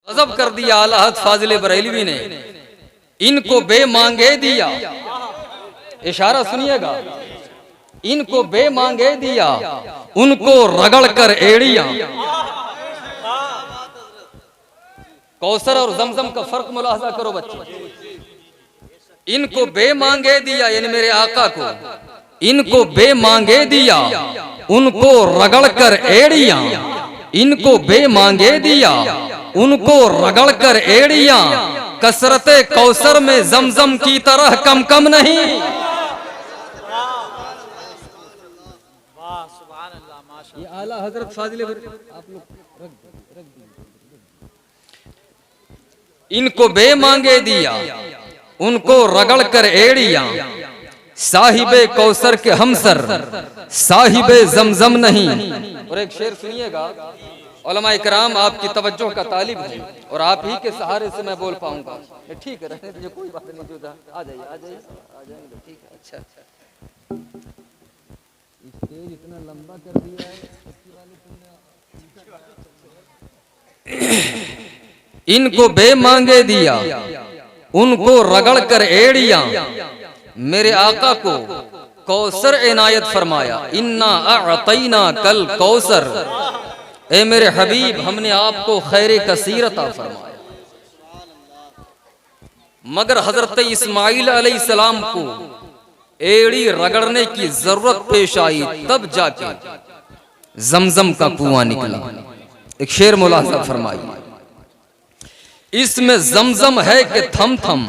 गजब कर दिया आला हज़रत फाजिल बरेलवी ने, इनको बे मांगे दिया, इशारा सुनिएगा, इनको बे मांगे दिया, उनको रगड़ कर एड़ियां। कौसर और जमजम का फर्क मुलाहजा करो बच्चे। इनको बे मांगे दिया यानी मेरे आका को, इनको बे मांगे दिया, उनको रगड़ कर एड़ियां, इनको बे मांगे दिया, उनको रगड़ कर एड़ियां, कसरते कौसर में जमजम की तरह कम कम नहीं। ये आला हजरत फाजिल आप लोग इनको बे मांगे दिया, उनको रगड़ कर एड़ियां, साहिबे कौसर के हमसर, साहिबे जमजम नहीं। और एक शेर सुनिएगा, उलमा इकराम आपकी तवज्जो का तालिब है और आप ही के सहारे से मैं बोल पाऊंगा। ठीक है, रहने दीजिए, कोई बात नहीं, जो आ जाइए आ जाइए आ जाएंगे, ठीक है। अच्छा स्टेज इतना लंबा कर दिया है। इनको बे मांगे दिया, उनको रगड़ कर एड़ियां, मेरे आका को कौसर इनायत फरमाया। इन्ना अअतैना कल कौसर, ए मेरे हबीब हमने आपको खैर कसीर अता फरमाया। मगर हजरत इस्माइल अलैहिस्सलाम को एड़ी रगड़ने की जरूरत पेश आई, तब जाके जमजम का कुआं निकला। एक शेर मुलाहजा फरमाइए, इसमें जमजम है कि थम थम।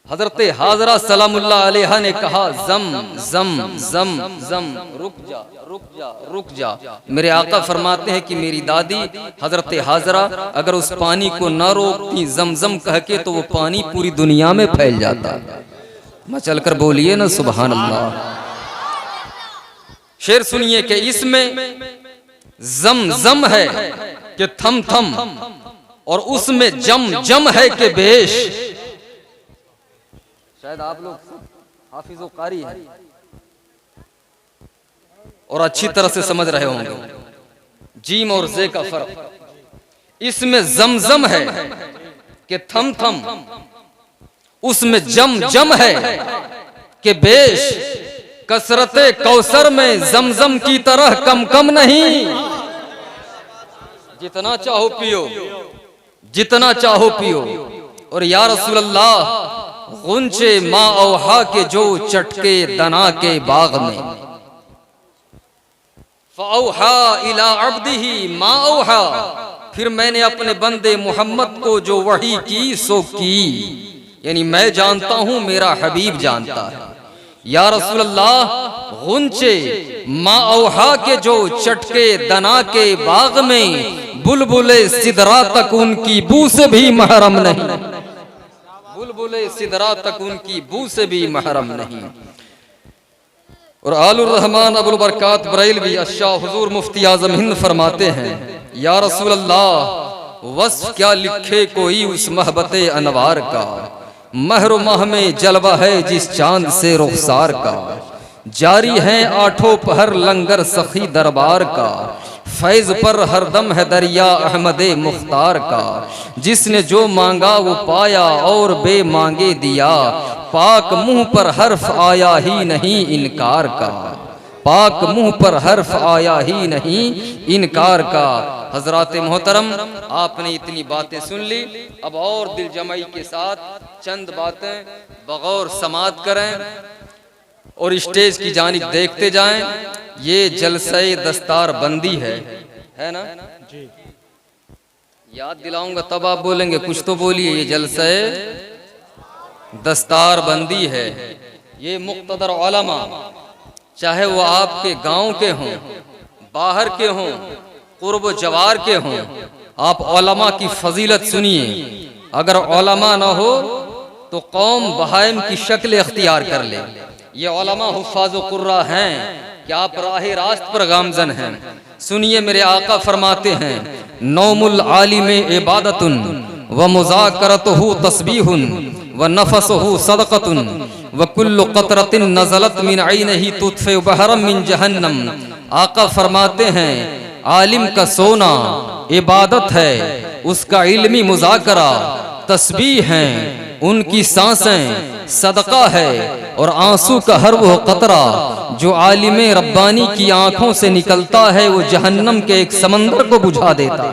हजरत हाजरा सलामुल्लाह अलैहा ने कहा जम जम जम जम, रुक जा रुक जा रुक जा। मेरे आका फरमाते हैं कि मेरी दादी हजरत हाजरा अगर उस पानी को न रोकती जमजम कह के तो वो पानी पूरी दुनिया में फैल जाता। मचल कर बोलिए ना सुभान अल्लाह। शेर सुनिए कि इसमें जम है कि थम थम, और उसमें जम जम है कि बेश। शायद आप लोग हाफिज़ो कारी हैं और अच्छी तरह से समझ रहे होंगे जीम और जे का फर्क। इसमें जमजम है कि थम थम, उसमें जम जम है कि बेश। कसरते कौसर में जमजम की तरह कम कम नहीं। जितना चाहो पियो, जितना चाहो पियो। और या रसूल अल्लाह गुंचे माँ औहा के जो चटके दना के बाग में, फऔहा इला अब्दिही मा औहा, फिर मैंने अपने बंदे मोहम्मद को जो वही की सो की। यानी मैं जानता हूं, मेरा हबीब जानता है। या रसूल अल्लाह गुंचे माँ औहा के जो चटके दना के बाग में, बुलबुले सिदरा तक उनकी बू से भी महरम नहीं। बुलबुले सिदरा तक उनकी बू से भी महरम नहीं। और आलुर रहमान अबुल बरकात बरेलवी अशाह हुजूर मुफ्ती आजम हिंद फरमाते हैं, या रसूल अल्लाह वस्फ क्या लिखे कोई उस महबते अनवार का, महरो माह में जलवा है जिस चांद से रुखसार का। जारी है आठों पहर लंगर सखी दरबार का, फैज पर हरदम है दरिया अहमदे मुख्तार का। जिसने जो मांगा वो पाया और बे मांगे दिया, पाक मुंह पर हर्फ आया ही नहीं इनकार का। पाक मुंह पर हर्फ आया ही नहीं इनकार का। हजरात मोहतरम, आपने इतनी बातें सुन ली, अब और दिल जमाई के साथ चंद बातें बगौर समात करें और स्टेज की जानिब देखते जाएं। ये जलसे दस्तार बंदी है ना जी? याद दिलाऊंगा तब आप बोलेंगे, कुछ तो बोलिए। ये जलसे दस्तार बंदी है। ये मुक्तदर उलमा, चाहे वो आपके गांव के हों, बाहर के हों, कुर्ब जवार के हों, आप उलमा की फजीलत सुनिए। अगर उलमा ना हो तो कौम बहाइम की शक्ल इख्तियार कर ले। ये उलमा हुफ़ाज़ व कुर्रा हैं कि आप राह रास्त पर गामजन हैं। सुनिए, मेरे आका फरमाते हैं, नौमुल आलिम इबादतुन व मुज़ाकरतुहु तस्बीहुन व नफसुहु सदक़तुन व कुल्लु क़तरतिन नज़लत मिन ऐनिही तुत्फ़िउ बहरम मिन जहन्नम। आका फरमाते हैं, आलिम का सोना इबादत है, उसका इल्मी मुज़ाकरा तस्बीह है, उनकी सांसें सदका है और आंसू का हर वो कतरा जो आलिम रब्बानी की आंखों से निकलता है वो जहन्नम के एक समंदर को बुझा देता है,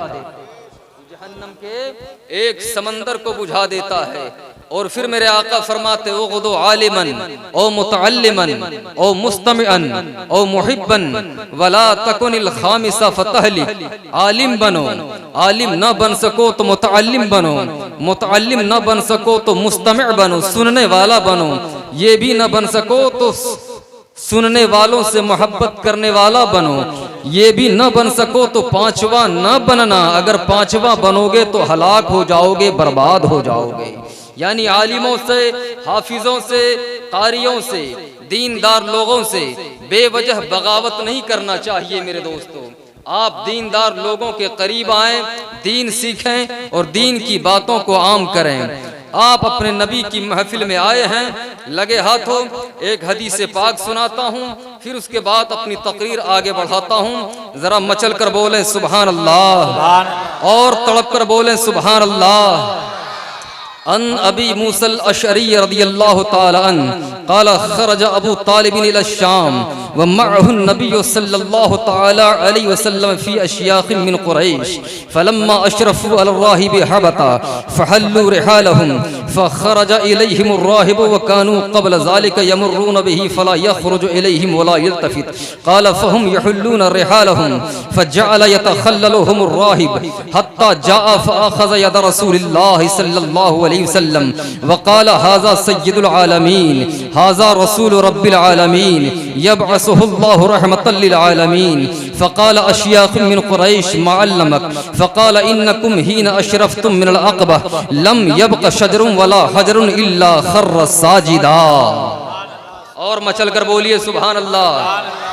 जहन्नम के एक समंदर को बुझा देता है। और फिर मेरे आका फरमाते उग़दु आलिमन औ मुतअल्लिमन औ मुस्तमिअन औ मुहिब्बन वला तकुनिल खामिसा फतहली। आलिम बनो, आलिम न बन सको तो मुतअल्लिम बनो, मुतअल्लिम न बन सको तो मुस्तमिअ बनो, सुनने वाला बनो, ये भी न बन सको तो सुनने वालों से मोहब्बत करने वाला बनो, ये भी न बन सको तो पांचवा न बनना, अगर पांचवा बनोगे तो हलाक हो जाओगे, बर्बाद हो जाओगे। यानी आलिमों से, हाफिजों से, कारियों से, दीनदार लोगों से बेवजह बगावत नहीं करना चाहिए। मेरे दोस्तों, आप दीनदार लोगों के करीब आएं, दीन सीखें और दीन की बातों को आम करें। आप अपने नबी की महफिल में आए हैं, लगे हाथों एक हदीस पाक सुनाता हूँ, फिर उसके बाद अपनी तकरीर आगे बढ़ाता हूँ। जरा मचल कर बोलें सुभान अल्लाह और तड़प कर बोलें सुभान अल्लाह। अन अबी मूसल अशअरी रदियल्लाहु ताला अन्हु क़ाल खरज अबू तालिब इला शाम व मअहु नबी सल्लल्लाहु ताला अलैहि वसल्लम फी अश्याख मिन कुरैश फलम्मा अशरफू अल राहिब हबता फहल्लू रिहालहुम फखरज इलैहिम अर्राहिब व कानू क़ब्ल ज़ालिका यमुर्रून बिही फला यखरुजु इलैहिम वला यल्तफित क़ाल फहुम यहुल्लून रिहालहुम फजअल यतखल्ललुहुम अर्राहिब हत्ता जाअ फअख़ज़ यद रसूलिल्लाह सल्लल्लाहु वसल्लम वक़ाल हाज़ा सय्यदुल आलमीन हाज़ा रसूल रब्बिल आलमीन यबअसुहुल्लाहु रहमतल लिल आलमीन फ़क़ाल अश्याख़ मिन कुरैश मा अल्लमक फ़क़ाल इन्नकुम हीन अशरफ़्तुम मिनल अक़बा लम यबक़ शजरुन वला हजरुन इल्ला खर्र साजिदा। और मचल कर बोलिए सुभान अल्लाह।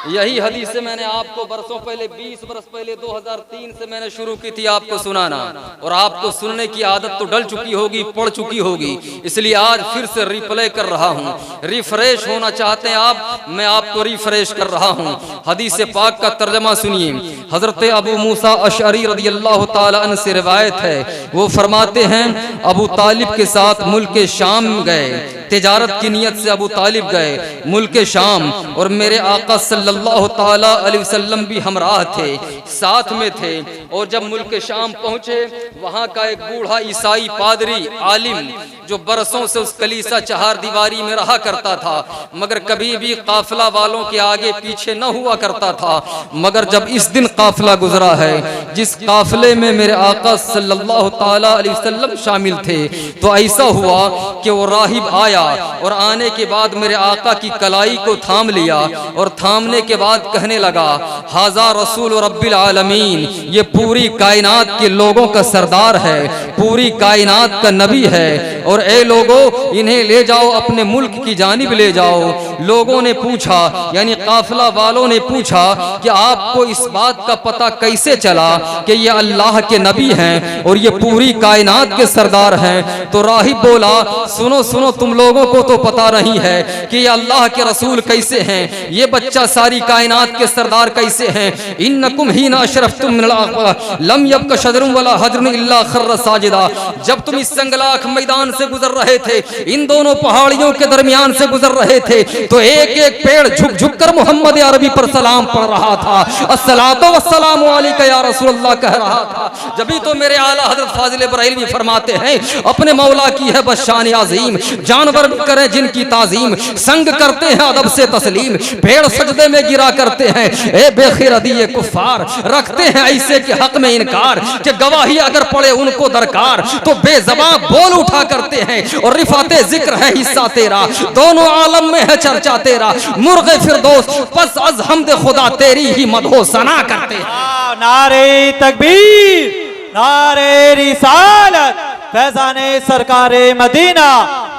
यही हदीस से मैंने आपको बरसों पहले, 20 बरस पहले, 2003 से मैंने शुरू की थी आपको सुनाना, और आपको सुनने की आदत तो डल चुकी होगी, पड़ चुकी होगी, इसलिए आज फिर से रिप्ले कर रहा हूँ। रिफ्रेश होना चाहते हैं आप, मैं आपको रिफ्रेश कर रहा हूँ। हदीस पाक का तर्जमा सुनिए। हजरत अबू मूसा अशअरी रदियल्लाहु ताला अन्हु से रिवायत है, वो फरमाते हैं अबू तालिब के साथ मुल्क शाम गए, तिजारत की नियत से अबू तालिब गए मुल्क शाम, और मेरे आका सल्लल्लाहु ताला अलैहि वसल्लम भी हमराह थे, साथ में थे। और जब मुल्क शाम पहुंचे, वहां का एक बूढ़ा ईसाई पादरी आलिम जो बरसों से उस कलीसा चहार दीवारी में रहा करता था, मगर कभी भी काफिला वालों के आगे पीछे न हुआ करता था। मगर जब इस दिन काफिला गुजरा है, जिस काफिले में मेरे आका सल्लल्लाहु ताला अलैहि वसल्लम शामिल थे, तो ऐसा हुआ कि वो राहिब आया, और आने के बाद मेरे आका की कलाई को थाम लिया, और थामने के बाद कहने लगा हाज़ा रसूल रब्बिल आलमीन, ये पूरी कायनात के लोगों का सरदार है, पूरी कायनात का नबी है, और ए लोगों इन्हें ले जाओ, अपने मुल्क की जानिब ले जाओ। लोगों ने पूछा, यानी काफिला वालों ने पूछा कि आपको इस बात का पता कैसे चला कि ये अल्लाह के नबी हैं और ये पूरी कायनात के सरदार हैं? तो राहिब बोला सुनो सुनो, तुम लोगों को तो पता नहीं है कि ये अल्लाह के रसूल कैसे हैं, ये बच्चा सारी कायनात के सरदार कैसे हैं। इन्नकुम हीना अशरफ़्तुम मिनल अक़बा लम यब्क़ शजरुन वला हजरुन इल्ला खर्र साजिदा। जब तुम इस संगलाख मैदान से गुजर रहे थे, इन दोनों पहाड़ियों के दरमियान से गुजर रहे थे, तो एक एक पेड़ झुक झुक कर मोहम्मद अरबी पर सलाम पढ़ रहा था, अस्सलातु वस्सलामु अलैका या रसूलल्लाह कह रहा था। जभी तो मेरे आला हजरत फाजिल बरेलवी फरमाते हैं अपने मौला की है बस शान अजीम, जानवर भी करें जिनकी ताजीम, संग करते हैं अदब से तस्लीम, पेड़ सजदे में गिरा करते हैं ए बेखिरदी ये कुफ्फार, रखते हैं ऐसे के हक में इनकार कि गवाही अगर पड़े उनको दरकार, तो बेज़बान बोल उठा करते हैं, और रिफाते जिक्र है हिस्सा तेरा, दोनों आलम में है चर्चा तेरा, मुर्गे फिरदौस पस अज हमद खुदा तेरी ही मदहो सना करते हैं। नारे तकबीर, नारे रिसालत, फैज़ाने सरकारे मदीना,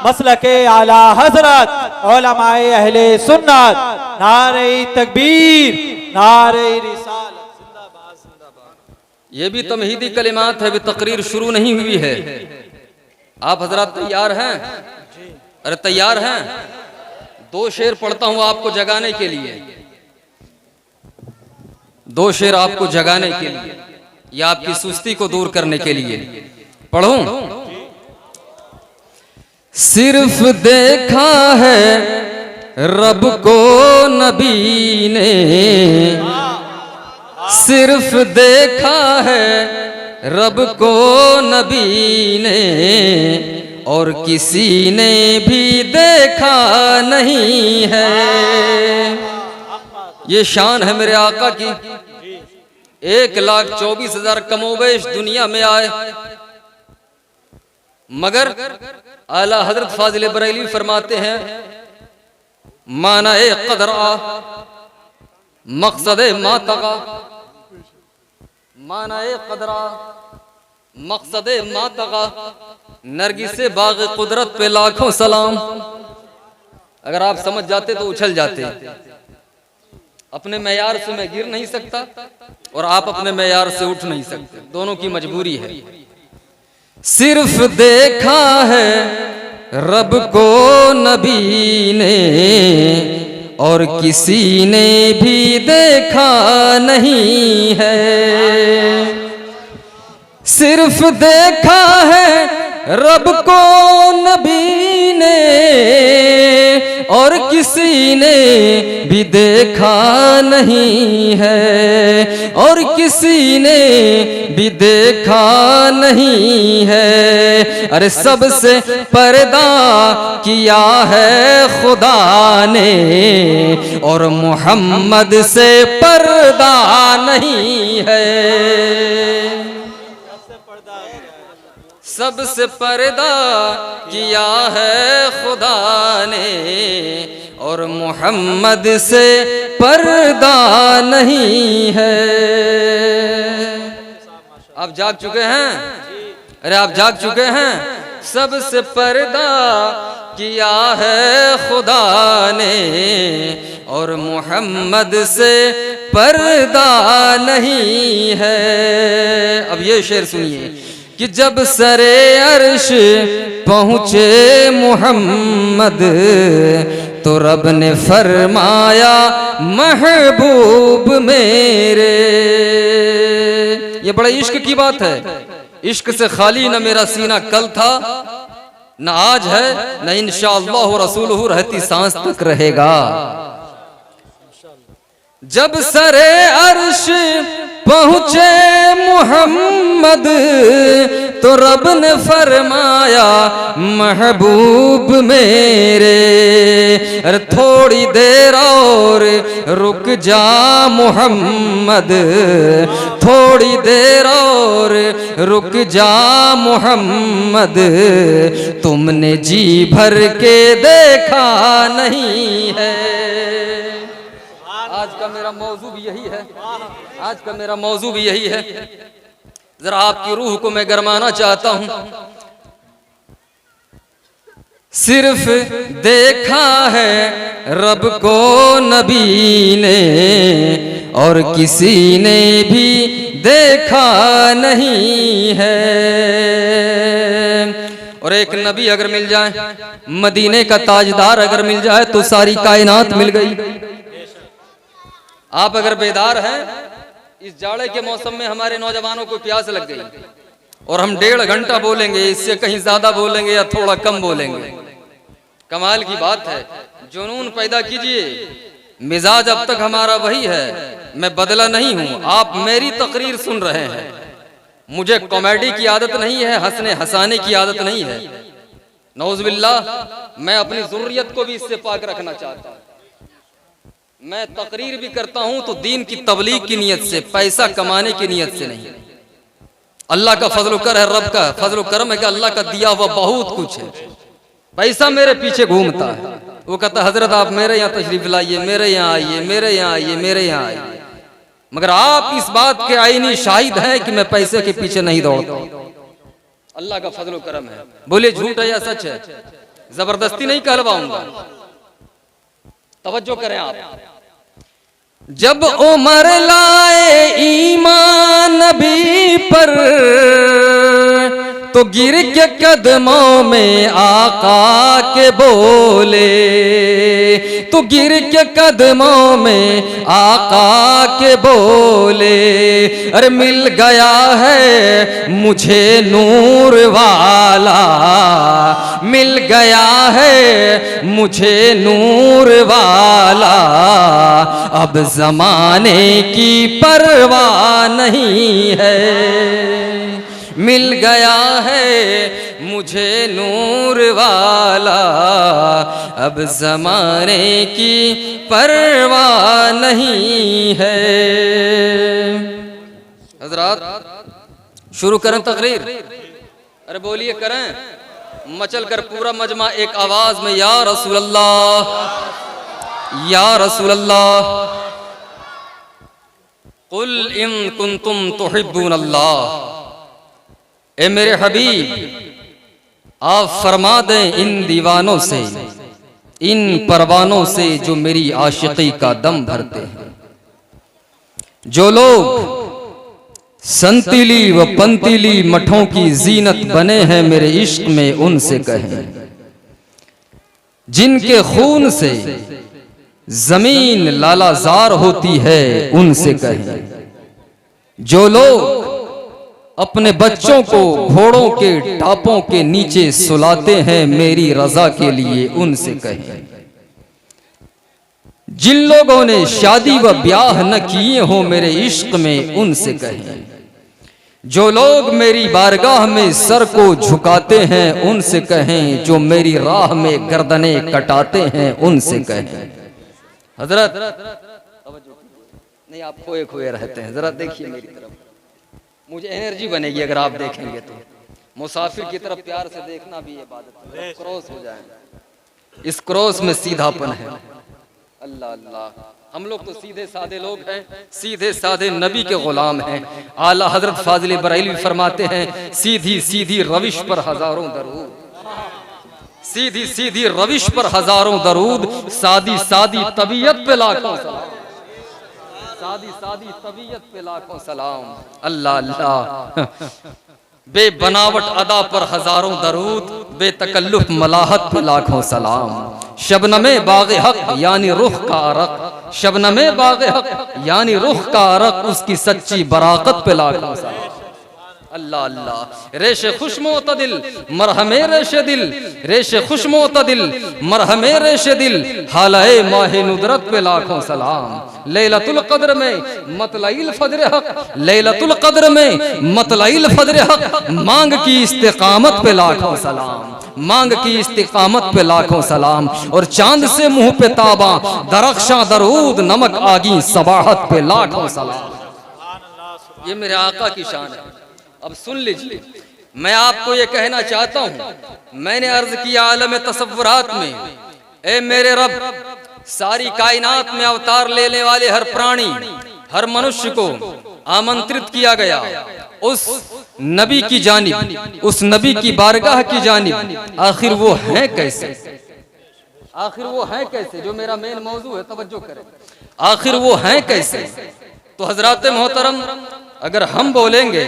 मसलके आला हजरत, उलमाए अहले सुन्नत, नारे तकबीर, नारे रिसालत, जिंदाबाद जिंदाबाद। ये भी तमहीदी कलिमात है, भी तकरीर शुरू नहीं हुई है। आप हजरात तैयार हैं? अरे तैयार हैं? 2 शेर पढ़ता हूं आपको जगाने के लिए। दो शेर आपको जगाने के लिए या आपकी सुस्ती को दूर करने के लिए पढ़ूं। सिर्फ देखा है रब को नबी ने, सिर्फ देखा है रब को नबी ने, और किसी ने भी देखा नहीं है। ये शान है मेरे आका की। 1,24,000 कमोबेश दुनिया में आए, मगर आला हजरत फाजिल बरेली फरमाते हैं माना ए कदरा मकसद मातगा, माना ए कदरा मकसद मातगा, नरगिस बाग कुदरत पे लाखों सलाम। अगर आप समझ जाते तो उछल जाते। अपने मैयार से मैं गिर नहीं सकता और आप अपने मैयार से उठ नहीं सकते, दोनों की मजबूरी है। सिर्फ देखा है रब को नबी ने, और किसी ने भी देखा नहीं है। सिर्फ देखा है रब को नबी ने, और किसी ने भी देखा नहीं है, और किसी ने भी देखा नहीं है। अरे सबसे पर्दा किया है खुदा ने, और मोहम्मद से पर्दा नहीं है। सबसे पर्दा किया है खुदा ने, और मोहम्मद से पर्दा नहीं है। आप जाग चुके हैं? अरे आप जाग चुके हैं? सबसे पर्दा किया है खुदा ने, और मोहम्मद से पर्दा नहीं है। अब ये शेर सुनिए कि जब सरे अर्श पहुँचे मोहम्मद, तो रब ने फरमाया महबूब मेरे। ये बड़ा इश्क की बात है। इश्क से खाली न मेरा सीना कल था, न आज है, न इंशाअल्लाह रसूलुहु रहती सांस तक रहेगा। जब सरे अर्श पहुँचे मोहम्मद, तो रब ने फरमाया महबूब मेरे। अरे थोड़ी देर और रुक जा मोहम्मद, थोड़ी देर और रुक जा मोहम्मद, तुमने जी भर के देखा नहीं है। आज का मेरा मौजू भी यही है, आज का मेरा मौजू भी यही है। जरा आपकी रूह को मैं गरमाना चाहता हूं। सिर्फ देखा है रब को नबी ने, और किसी ने भी देखा नहीं है। और एक नबी अगर मिल जाए, मदीने का ताजदार अगर मिल जाए, तो सारी कायनात मिल गई। आप अगर बेदार हैं, इस जाड़े के मौसम में हमारे नौजवानों को प्यास लग गई, और हम 1.5 घंटा बोलेंगे, इससे कहीं ज्यादा बोलेंगे या थोड़ा कम बोलेंगे। कमाल की बात है। जुनून पैदा कीजिए। मिजाज अब तक हमारा वही है, मैं बदला नहीं हूं। आप मेरी तकरीर सुन रहे हैं। मुझे कॉमेडी की आदत नहीं है, हंसने हंसाने की आदत नहीं है। नौजुबिल्लाह, मैं अपनी ज़ुर्रियत को भी इससे पाक रखना चाहता हूं। मैं तकरीर भी करता हूं तो दीन की तबलीग की नीयत से, पैसा कमाने की नीयत से नहीं। अल्लाह का फजल कर है, रब का फजल करम है कि अल्लाह का दिया हुआ बहुत कुछ है। पैसा मेरे पीछे घूमता है। वो कहता हजरत आप मेरे यहाँ तशरीफ लाइए, मेरे यहाँ आइए, मेरे यहाँ आइए, मेरे यहाँ आइए। मगर आप इस बात के आईनी शाहिद हैं कि मैं पैसे के पीछे नहीं दौड़ता। अल्लाह का फजल करम है। बोले झूठ है या सच है? जबरदस्ती नहीं कहलवाऊंगा। तवज्जो करें आप। जब उमर लाए ईमान नबी पर, तो गिर के कदमों में आका के बोले, तो गिर के कदमों में आका के बोले, अरे मिल गया है मुझे नूर वाला, मिल गया है मुझे नूर वाला, अब जमाने की परवाह नहीं है। मिल गया है मुझे नूर वाला, अब जमाने की परवाह नहीं है। हजरात शुरू करें तकरीर? अरे बोलिए, करें मचल कर पूरा मजमा एक आवाज में, या रसूल अल्लाह, या रसूल अल्लाह, कुल इन कुंतुम तुहिब्बून अल्लाह। ए मेरे हबीब, आप फरमा दें इन दीवानों से, इन परवानों से जो मेरी आशिकी का दम भरते हैं। जो लोग संतीली व पंतीली मठों की जीनत बने हैं मेरे इश्क में, उनसे कहें। जिनके खून से जमीन लालाजार होती है, उनसे कहें। जो लोग अपने बच्चों को घोड़ों के टापों के नीचे सुलाते हैं मेरी रजा के लिए, उनसे कहें। जिन लोगों ने शादी व ब्याह न किए हो मेरे इश्क में, उनसे कहें। जो लोग मेरी बारगाह में सर को झुकाते हैं, उनसे कहें। जो मेरी राह में गर्दनें कटाते हैं, उनसे कहें। हजरत नहीं, आप खोए खोए रहते हैं, जरा देखिए मेरी तरफ, मुझे एनर्जी बनेगी अगर आप देखेंगे तो। मुसाफिर की तरफ प्यार से देखना भी इबादत है, क्रॉस हो जाए, इस क्रॉस में सीधापन है। अल्लाह अल्लाह, हम लोग तो सीधे साधे लोग हैं, सीधे साधे नबी के गुलाम हैं। आला हजरत फाजिल बरेलवी फरमाते हैं, सीधी सीधी रविश पर हजारों दरूद, सीधी सीधी रविश पर हजारों दरूद, सादी सादी तबीयत पे लाखों सलाम, सादी सादी तबीयत पे लाखों सलाम। अल्लाह अल्लाह, बेबनावट अदा पर हजारों दरूद, बेतकल्लुफ मलाहत पे लाखों सलाम। शबनमे बाग़े हक यानी रुख का अरक, शबनमे बाग़े हक यानी रुख का अरक, उसकी सच्ची बराकत पे लाखों सलाम। अल्लाह अल्लाह, रेशे खुशमोतदिल मरहमे रेशे दिल, रेशे खुशमोतदिल मरहमे रेशे दिल, हालाए माहे नुदरत पे लाखों सलाम। लैलतुल क़द्र में मतलाइल फजर हक, लैलतुल क़द्र में मतलाइल फजर हक, मांग की इस्तिकामत पे लाखों सलाम, मांग की इस्तिकामत पे लाखों सलाम। और चांद से मुंह पे ताबा, दरख्शां दरूद, नमक आगी सबाहत पे लाखों सलाम। ये मेरे आका की शान है। अब सुन लीजिए, मैं आपको ये कहना चाहता हूं, मैंने अर्ज किया आलम तसव्वुरात में, ए मेरे रब, सारी कायनात में अवतार लेने वाले हर प्राणी, हर मनुष्य को आमंत्रित किया गया उस नबी की जानिब, उस नबी की बारगाह की जानिब। आखिर वो है कैसे, आखिर वो है कैसे, जो मेरा मेन मौजू है, तवज्जो करें। आखिर वो है कैसे? तो हजरात मोहतरम, अगर हम बोलेंगे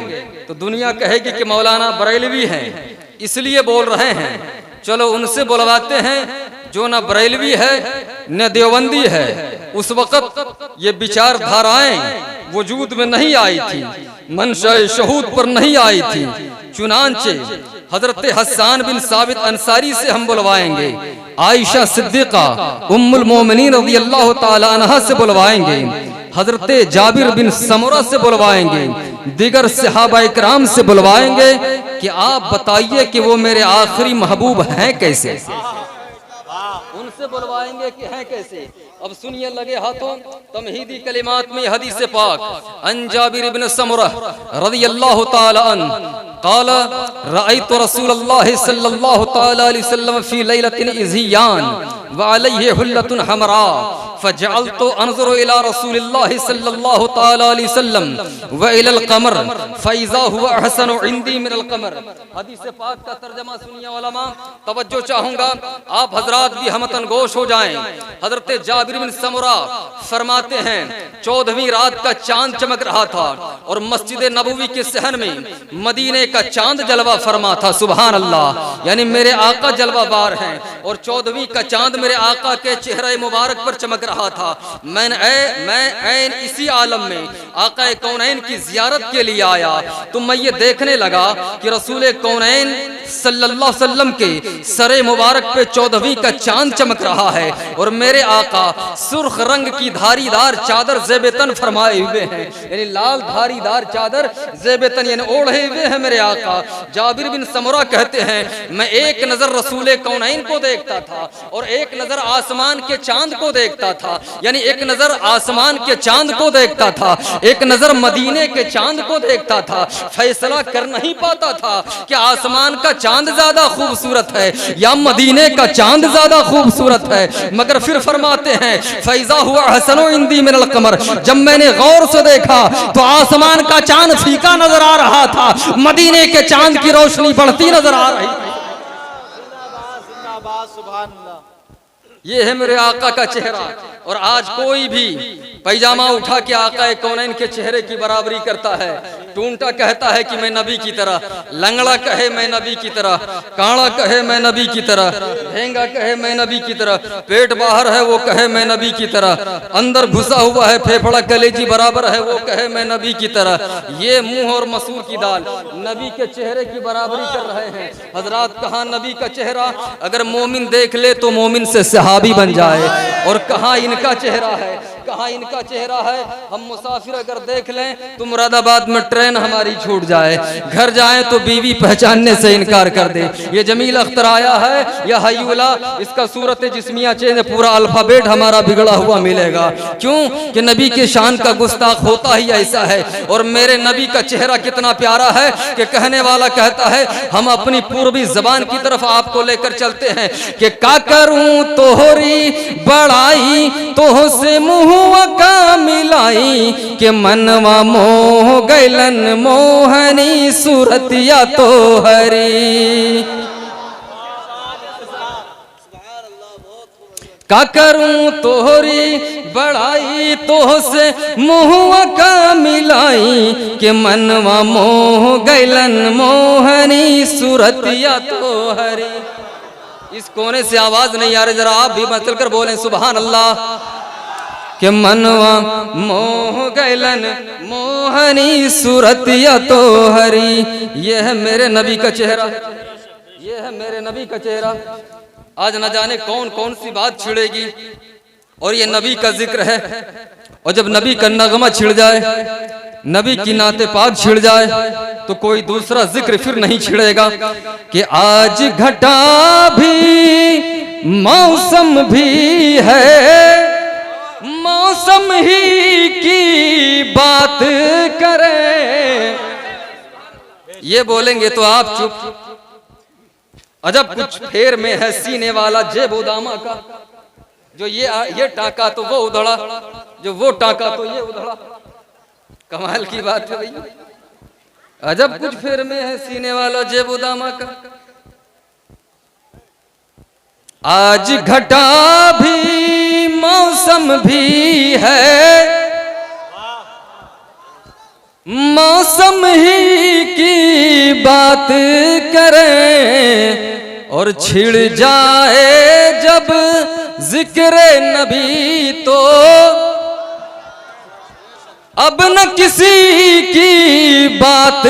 तो दुनिया कहेगी कि मौलाना बरेलवी हैं, इसलिए बोल रहे हैं। चलो उनसे बुलवाते हैं जो न बरेलवी है न देवबंदी है। उस वक्त ये विचारधाराएं वजूद में नहीं आई थी, मंशा शहूद पर नहीं आई थी। चुनांचे हजरत हसन बिन साबित अंसारी से हम बुलवाएंगे, आयशा सिद्दीका उम्मुल मोमिनीन रज़ियल्लाहु ताला अन्हा से बुलवाएंगे, हजरत जाबिर बिन समुरा से बुलवाएंगे, दिगर सहाबा इकराम से बुलवाएंगे कि आप बताइए कि वो मेरे आखिरी महबूब हैं कैसे। उनसे बुलवाएंगे कि हैं कैसे। अब सुनिए लगे हाथों, तमहीदी कलिमात में हदीस पाक, अन जाबिर बिन समुरा रज़ियल्लाहु ताला अन्हु क़ाल रअयतु रसूलल्लाह सल्लल्लाहु ताला अलैहि वसल्लम फी लैलतिन इज़ियान व अलैहि हुल्लतुन हमरा फजअलतु अनज़ुरु इला रसूलिल्लाहि सल्लल्लाहु तआला अलैहि वसल्लम व इलल क़मर फइज़ा हुवा अहसनु इंदी मिनल क़मर। हदीस पाक का तर्जुमा सुनिए उलमा, तवज्जो चाहूंगा, आप हजरात भी हमतन गोश हो जाएं। हजरत जाबिर बिन समुरा फरमाते हैं 14वीं रात का चांद चमक रहा था और मस्जिद नबवी के सहन में मदीने का चांद जलवा फरमा था। सुभान अल्लाह, यानी मेरे आका जलवा बार हैं और 14वीं का चांद मेरे आका के चेहरे मुबारक पर चमक रहा था। मैं ऐन इसी आलम में आका कौनैन की जियारत के लिए आया तो मैं ये देखने लगा कि रसूल कौनैन सल्लल्लाहु अलैहि वसल्लम के सरे मुबारक पे 14वीं का चांद चमक रहा है और मेरे आका सुर्ख रंग की धारीदार चादर ज़ेबतन फरमाए हुए हैं, यानी लाल धारीदार चादर ज़ेबतन यानी ओढ़े हुए हैं मेरे आका। जाबिर बिन समुरा कहते हैं मैं एक नजर रसूल कौनैन को देखता था और एक नजर आसमान के चांद को देखता था, यानी एक नजर आसमान के चांद को देखता था, एक नजर मदीने के चांद को देखता था। फैसला कर नहीं पाता था कि आसमान का चांद ज्यादा खूबसूरत है या मदीने का चांद ज्यादा खूबसूरत है, मगर फिर फरमाते हैं फैज़ा हुआ हसनो इंदी मिनल क़मर। जब मैंने गौर से देखा तो आसमान का चांद फीका नजर आ रहा था, मदीने के चांद की रोशनी बढ़ती नजर आ रही थी। ये है मेरे आका का चेहरा। और आज कोई भी पैजामा उठा के आका कौनैन के चेहरे की बराबरी करता है, टूंटा कहता है कि मैं नबी की तरह, लंगड़ा कहे मैं नबी की तरह, काड़ा कहे मैं नबी की तरह, ढेंगा कहे मैं नबी की तरह, पेट बाहर है वो कहे मैं नबी की तरह, अंदर घुसा हुआ है फेफड़ा कलेजी बराबर है वो कहे मैं नबी की तरह। ये मुंह और मसूर की दाल नबी के चेहरे की बराबरी कर रहे हैं। हजरात कहाँ नबी का चेहरा अगर मोमिन देख ले तो मोमिन से सहाबी बन जाए, और कहाँ इनका चेहरा है, कहाँ इनका चेहरा है। हम मुसाफिर अगर देख लें तो मुरादाबाद में ट्रेन हमारी छूट जाए, घर जाए तो बीवी पहचानने से इनकार कर दे। ये जमील अख्तर आया है या हयूला, इसका सूरत जिस्मिया चेंज पूरा अल्फाबेट हमारा बिगड़ा हुआ मिलेगा। क्यों कि नबी के शान का गुस्ताख होता ही ऐसा है। और मेरे नबी का चेहरा कितना प्यारा है कि कहने वाला कहता है हम अपनी पूर्वी जबान की तरफ आपको लेकर चलते हैं कि का करूं तोहरी बड़ाई तोह से मुहुआ का मिलाई के मनवा मोह गैलन मोहनी सूरतिया तोहरी। का करूं तोहरी बड़ाई तोह से मुहुआ का मिलाई के मनवा मोह गैलन मोहनी सूरतिया तोहरी। इस कोने से आवाज नहीं आ रही, जरा आप भी मचल कर बोलें सुभान अल्लाह। के मनवा मोह गैलन मोहनी सूरतिया तोहरी। ये है मेरे नबी का चेहरा, ये है मेरे नबी का चेहरा। आज न जाने कौन कौन सी बात छिड़ेगी और ये नबी का जिक्र है, और जब नबी का नगमा छिड़ जाए, नबी की नाते पाक छिड़ जाए तो कोई दूसरा जिक्र फिर नहीं छिड़ेगा कि आज घटा भी मौसम भी है, मौसम ही की बात करें। ये बोलेंगे तो आप चुप। अजब कुछ फेर में है सीने वाला जेब उदामा का, जो ये टाका तो वो उधड़ा, जो वो टाका तो ये उधड़ा। कमाल की बात है भाई, अजब कुछ फेर में है सीने वाला जेब उदामा का। आज घटा भी मौसम भी है, मौसम ही की बात करें। और छिड़ जाए जब जिक्र नबी तो अब न किसी की बात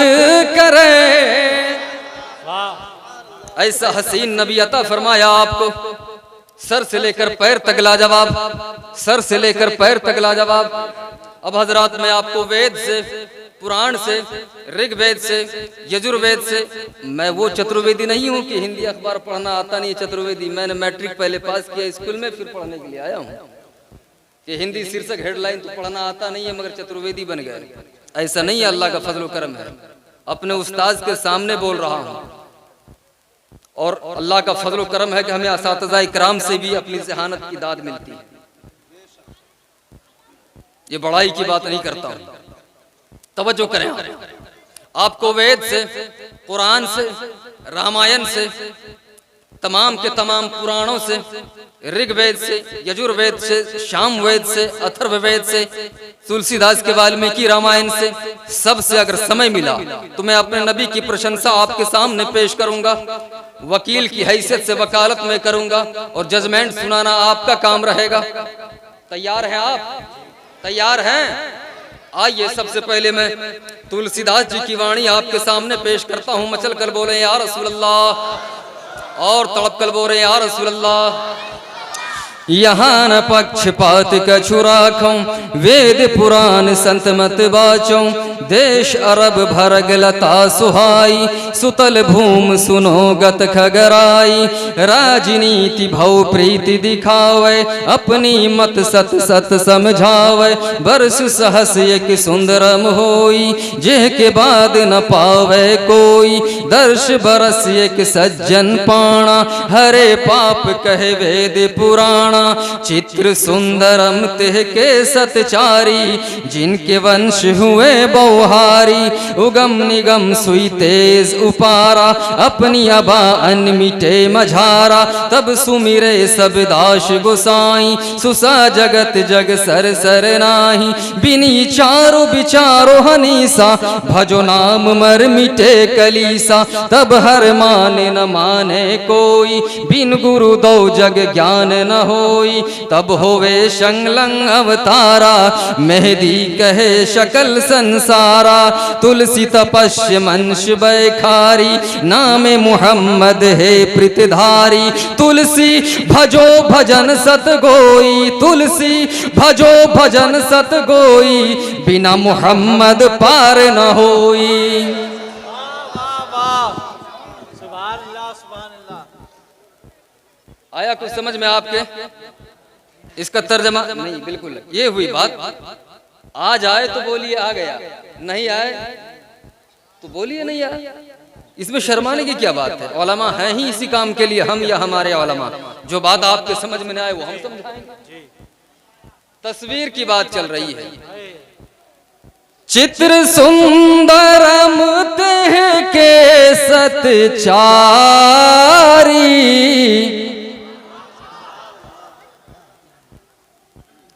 करें। ऐसा हसीन नबी अता फरमाया आपको, सर से लेकर पैर तक लाजवाब, सर से लेकर पैर तक लाजवाब। अब हजरात मैं आपको वेद से, पुराण से, ऋग्वेद से, यजुर्वेद से, मैं वो चतुर्वेदी नहीं हूँ कि हिंदी अखबार पढ़ना आता नहीं है चतुर्वेदी। मैंने मैट्रिक पहले पास किया स्कूल में, फिर पढ़ने के लिए आया हूँ कि हिंदी शीर्षक हेडलाइन तो पढ़ना आता नहीं है मगर चतुर्वेदी बन गए। ऐसा नहीं है, अल्लाह का फजल करम है। अपने उस्ताद के सामने बोल रहा हूँ और अल्लाह का फजल करम है कि हमें असातिज़ा इकराम से भी अपनी ज़हानत की दाद मिलती है। ये बड़ाई की बात नहीं करता हूं, तवज्जो करें। आपको वेद से, कुरान से, रामायण से, तमाम के तमाम पुराणों से, ऋग्वेद से, यजुर्वेद से, सामवेद से, अथर्ववेद से, तुलसीदास के वाल्मीकि रामायण से, सबसे अगर समय मिला तो मैं अपने नबी की प्रशंसा आपके सामने पेश करूंगा। वकील की हैसियत से वकालत में करूंगा और जजमेंट सुनाना आपका काम रहेगा। तैयार हैं आप? तैयार हैं? आइए, सबसे पहले मैं तुलसीदास जी की वाणी आपके सामने पेश करता हूं। मचल कर बोले या रसूल अल्लाह और तड़प कर बोले या रसूल अल्लाह। यहाँ न पक्षपात कछु राखों, वेद पुराण संत मत बाचों, देश अरब भरग लता सुहाई, सुतल भूम सुनो गत खगराई, राजनीति भव प्रीति दिखावे, अपनी मत सत सत समझावे, बरस सहस एक सुंदरम होई, जेह के बाद न पावे कोई, दर्श बरस एक सज्जन पाणा, हरे पाप कहे वेद पुराणा, चित्र सुंदरम तेह के सतचारी, जिनके वंश हुए बहुहारी, उगम निगम सुई तेज उपारा, अपनी अबा अनमिटे मझारा, तब सुमिरे सब दास गोसाई, सुसा जगत जग सर सर नाही, बिनी चारो बिचारो हनीसा, भजो नाम मर मिटे कलीसा, तब हर माने न माने कोई, बिन गुरु दो जग ज्ञान न होई, तब होवे संगलंग अवतारा, मेहदी कहे शकल संसारा, तुलसी तपस्या मंश बैखारी, नामे मुहम्मद है प्रीतधारी, तुलसी भजो भजन सत गोई, तुलसी भजो भजन सत गोई, बिना मुहम्मद पार न होई। आया कुछ समझ में आपके? इसका तर्जमा नहीं, बिल्कुल ये हुई बात। आ जाए तो बोलिए आ गया, नहीं आए तो बोलिए नहीं आया। इसमें शर्माने की क्या बात है? उलमा हैं ही इसी काम के लिए, हम या हमारे उलमा। जो बात आपके समझ में ना आए वो हम समझाएंगे। तस्वीर की बात चल रही है। चित्र सुंदरम तेह के सतचारी,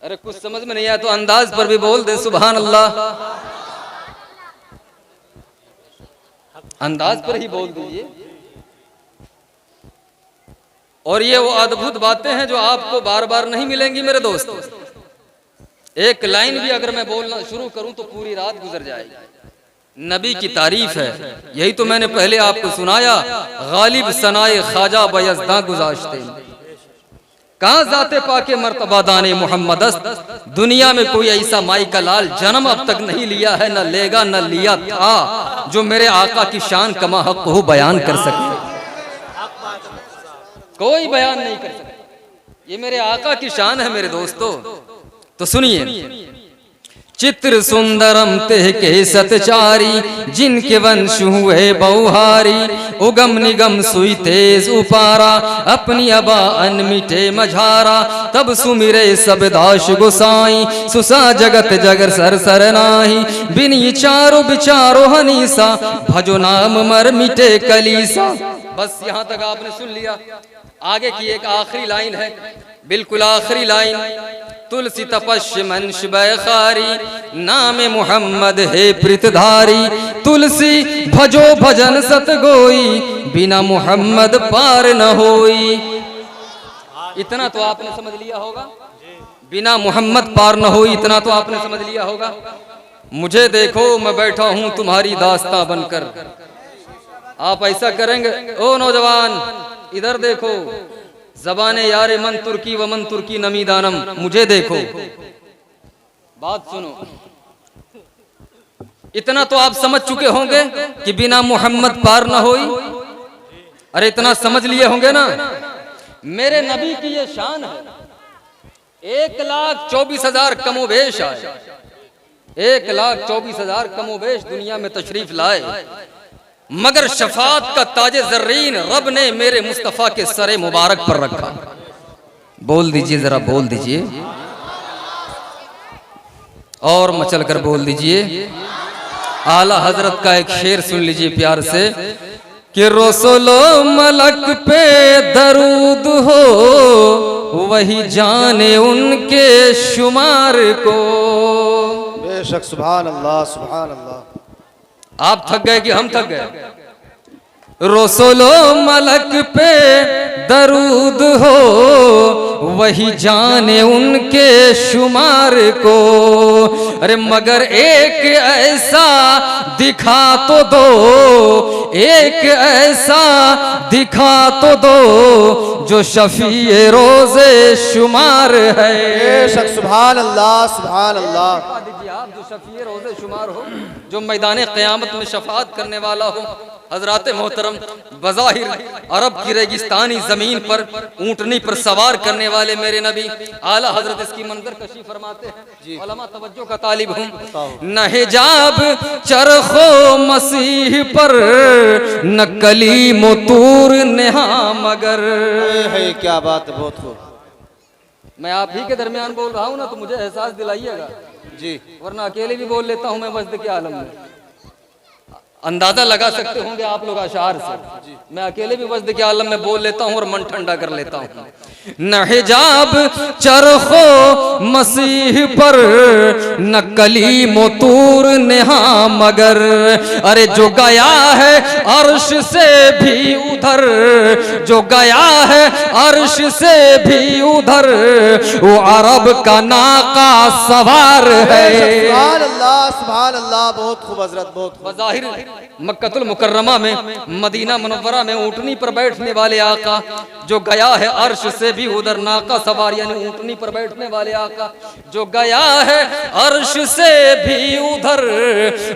अरे कुछ समझ में नहीं आया तो अंदाज पर भी बोल दे सुभान अल्लाह। अंदाज पर ही बोल दीजिए। और ये वो अद्भुत बातें हैं जो आपको बार बार नहीं मिलेंगी मेरे दोस्तों। एक लाइन भी अगर मैं बोलना शुरू करूं तो पूरी रात गुजर जाएगी। नबी की तारीफ है, यही तो मैंने पहले आपको सुनाया। गालिब सनाए ख्वाजा बयज़दा गुज़ाश्ते, कहाँ जाते पाके मर्तबा दाने मोहम्मदस्त, दुनिया में कोई ऐसा माई का लाल जन्म अब तक नहीं लिया है, न लेगा न लिया था, जो मेरे आका की शान कमा हक को बयान कर सके। कोई बयान नहीं कर सके। ये मेरे आका की शान है मेरे दोस्तों। तो सुनिए, चित्र सुंदरम तेह के सतचारी, जिनके वंश हुए बहुहारी, उगम निगम सुई तेज उपारा, अपनी अबा अनमिटे मझारा, तब सुमिरे सब दास गोसाई, सुसा जगत जगर सर सर नाही, बिनी चारो बिचारो हनीसा, भजो नाम मर मिटे कलीसा। बस यहाँ तक आपने सुन लिया। आगे की एक आखिरी लाइन है, बिल्कुल आखिरी लाइन। तुलसी तपस्या मंश बैखारी, नामे मोहम्मद है प्रीतधारी, तुलसी भजो भजन सत गोई, बिना मोहम्मद पार न होई। इतना तो आपने समझ लिया होगा। बिना मोहम्मद पार न होई, इतना तो आपने समझ लिया होगा। मुझे देखो मैं बैठा हूं तुम्हारी दास्ता बनकर। आप ऐसा करेंगे? ओ नौजवान इधर देखो, ज़बाने यारे मन तुर्की व मन तुर्की नमीदानम, मुझे देखो, बात सुनो। इतना तो आप समझ चुके होंगे कि बिना मोहम्मद पार ना होई। अरे इतना समझ लिए होंगे ना। मेरे नबी की ये शान है। 1,24,000 कमोबेश आए, 1,24,000 कमोबेश दुनिया में तशरीफ लाए। मगर शफात का ताज जर्रीन रब ने मेरे मुस्तफ़ा के सरे मुबारक पर रखा। बोल दीजिए, जरा बोल दीजिए और मचल कर बोल दीजिए। आला हजरत का एक शेर सुन लीजिए प्यार से कि रसूलो मलक पे दरूद हो वही जाने उनके शुमार को। बेशक, सुभान अल्लाह, सुभान अल्लाह। आप थक गए कि हम थक गए? रसूलो मलक पे दरूद हो वही जाने उनके शुमार को। अरे मगर एक ऐसा दिखा तो दो, एक ऐसा दिखा तो दो जो शफीए रोजे शुमार है। बेशक, सुभान अल्लाह, सुभान अल्लाह। दीजिए आप, जो शफीए रोजे शुमार हो, जो मैदान क़यामत में शफात करने वाला हो। हजरात मोहतरम, बज़ाहिर अरब की रेगिस्तानी जमीन पर ऊंटनी पर सवार करने वाले मेरे नबी आला हजरत इसकी मंजर कशी फरमाते हैं। उलमा तवज्जो का तालिब हूँ। न हिजाब चरखो मसीह पर न कलीम तूर नेहा मगर। है, क्या बात है, बहुत खूब। मैं आप ही के दरमियान बोल रहा हूँ ना, तो मुझे एहसास दिलाइएगा जी, वरना अकेले भी बोल लेता हूँ मैं वज्द के आलम में। अंदाजा लगा सकते होंगे आप लोग अशार से, मैं अकेले भी वज्द के आलम में बोल लेता हूँ और मन ठंडा कर लेता हूँ। न हिजाब चरखो मसीह पर न कलीम तूर नेहा मगर। अरे जो गया है अर्श से भी उधर, जो गया है अर्श से भी उधर वो अरब का नाका सवार है। सुभान अल्लाह, सुभान अल्लाह। बहुत खूब हजरत, बहुत खूब। बज़ाहिर मक्कतुल मुकर्रमा में, मदीना मुनव्वरा में ऊँटनी पर बैठने वाले आका, जो गया है अर्श से भी उधर नाका सवार, यानी ऊँटनी पर बैठने वाले आका जो गया है अर्श से भी उधर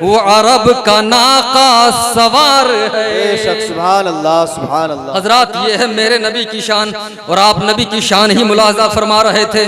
वो अरब का नाका सवार है। बेशक, सुभान अल्लाह, सुभान अल्लाह। हजरात, ये है मेरे नबी की शान और आप नबी की शान ही मुलाजा फरमा रहे थे।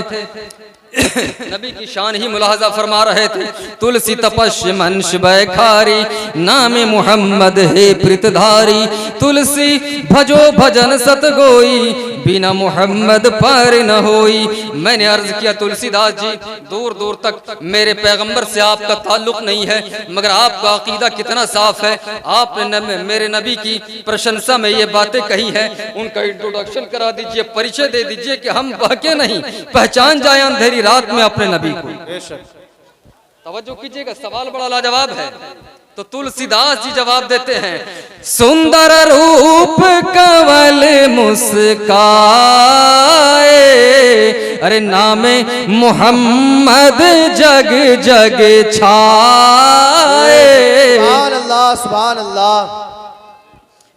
नबी की शान ही मुलाजा फरमा रहे थे। तुलसी तपस्व मंश बैखारी नाम मोहम्मद है प्रीतधारी। तुलसी भजो भजन सतगोई बिना मोहम्मद पर न होई। मैंने अर्ज किया तुलसीदास जी, दूर दूर तक मेरे पैगंबर से आपका ताल्लुक नहीं है, मगर आपका अकीदा कितना साफ है। आपने मेरे नबी की प्रशंसा में ये बातें कही हैं, उनका इंट्रोडक्शन करा दीजिए, परिचय दे दीजिए कि हम बहके नहीं, पहचान जाए अंधेरी रात में अपने नबी को। तवज्जो कीजिएगा, सवाल बड़ा लाजवाब है। तो तुलसीदास जी जवाब देते हैं, सुंदर रूप कंवल मुस्काए, अरे नामे मोहम्मद जग जग छाए। सुभान अल्लाह, सुभान अल्लाह।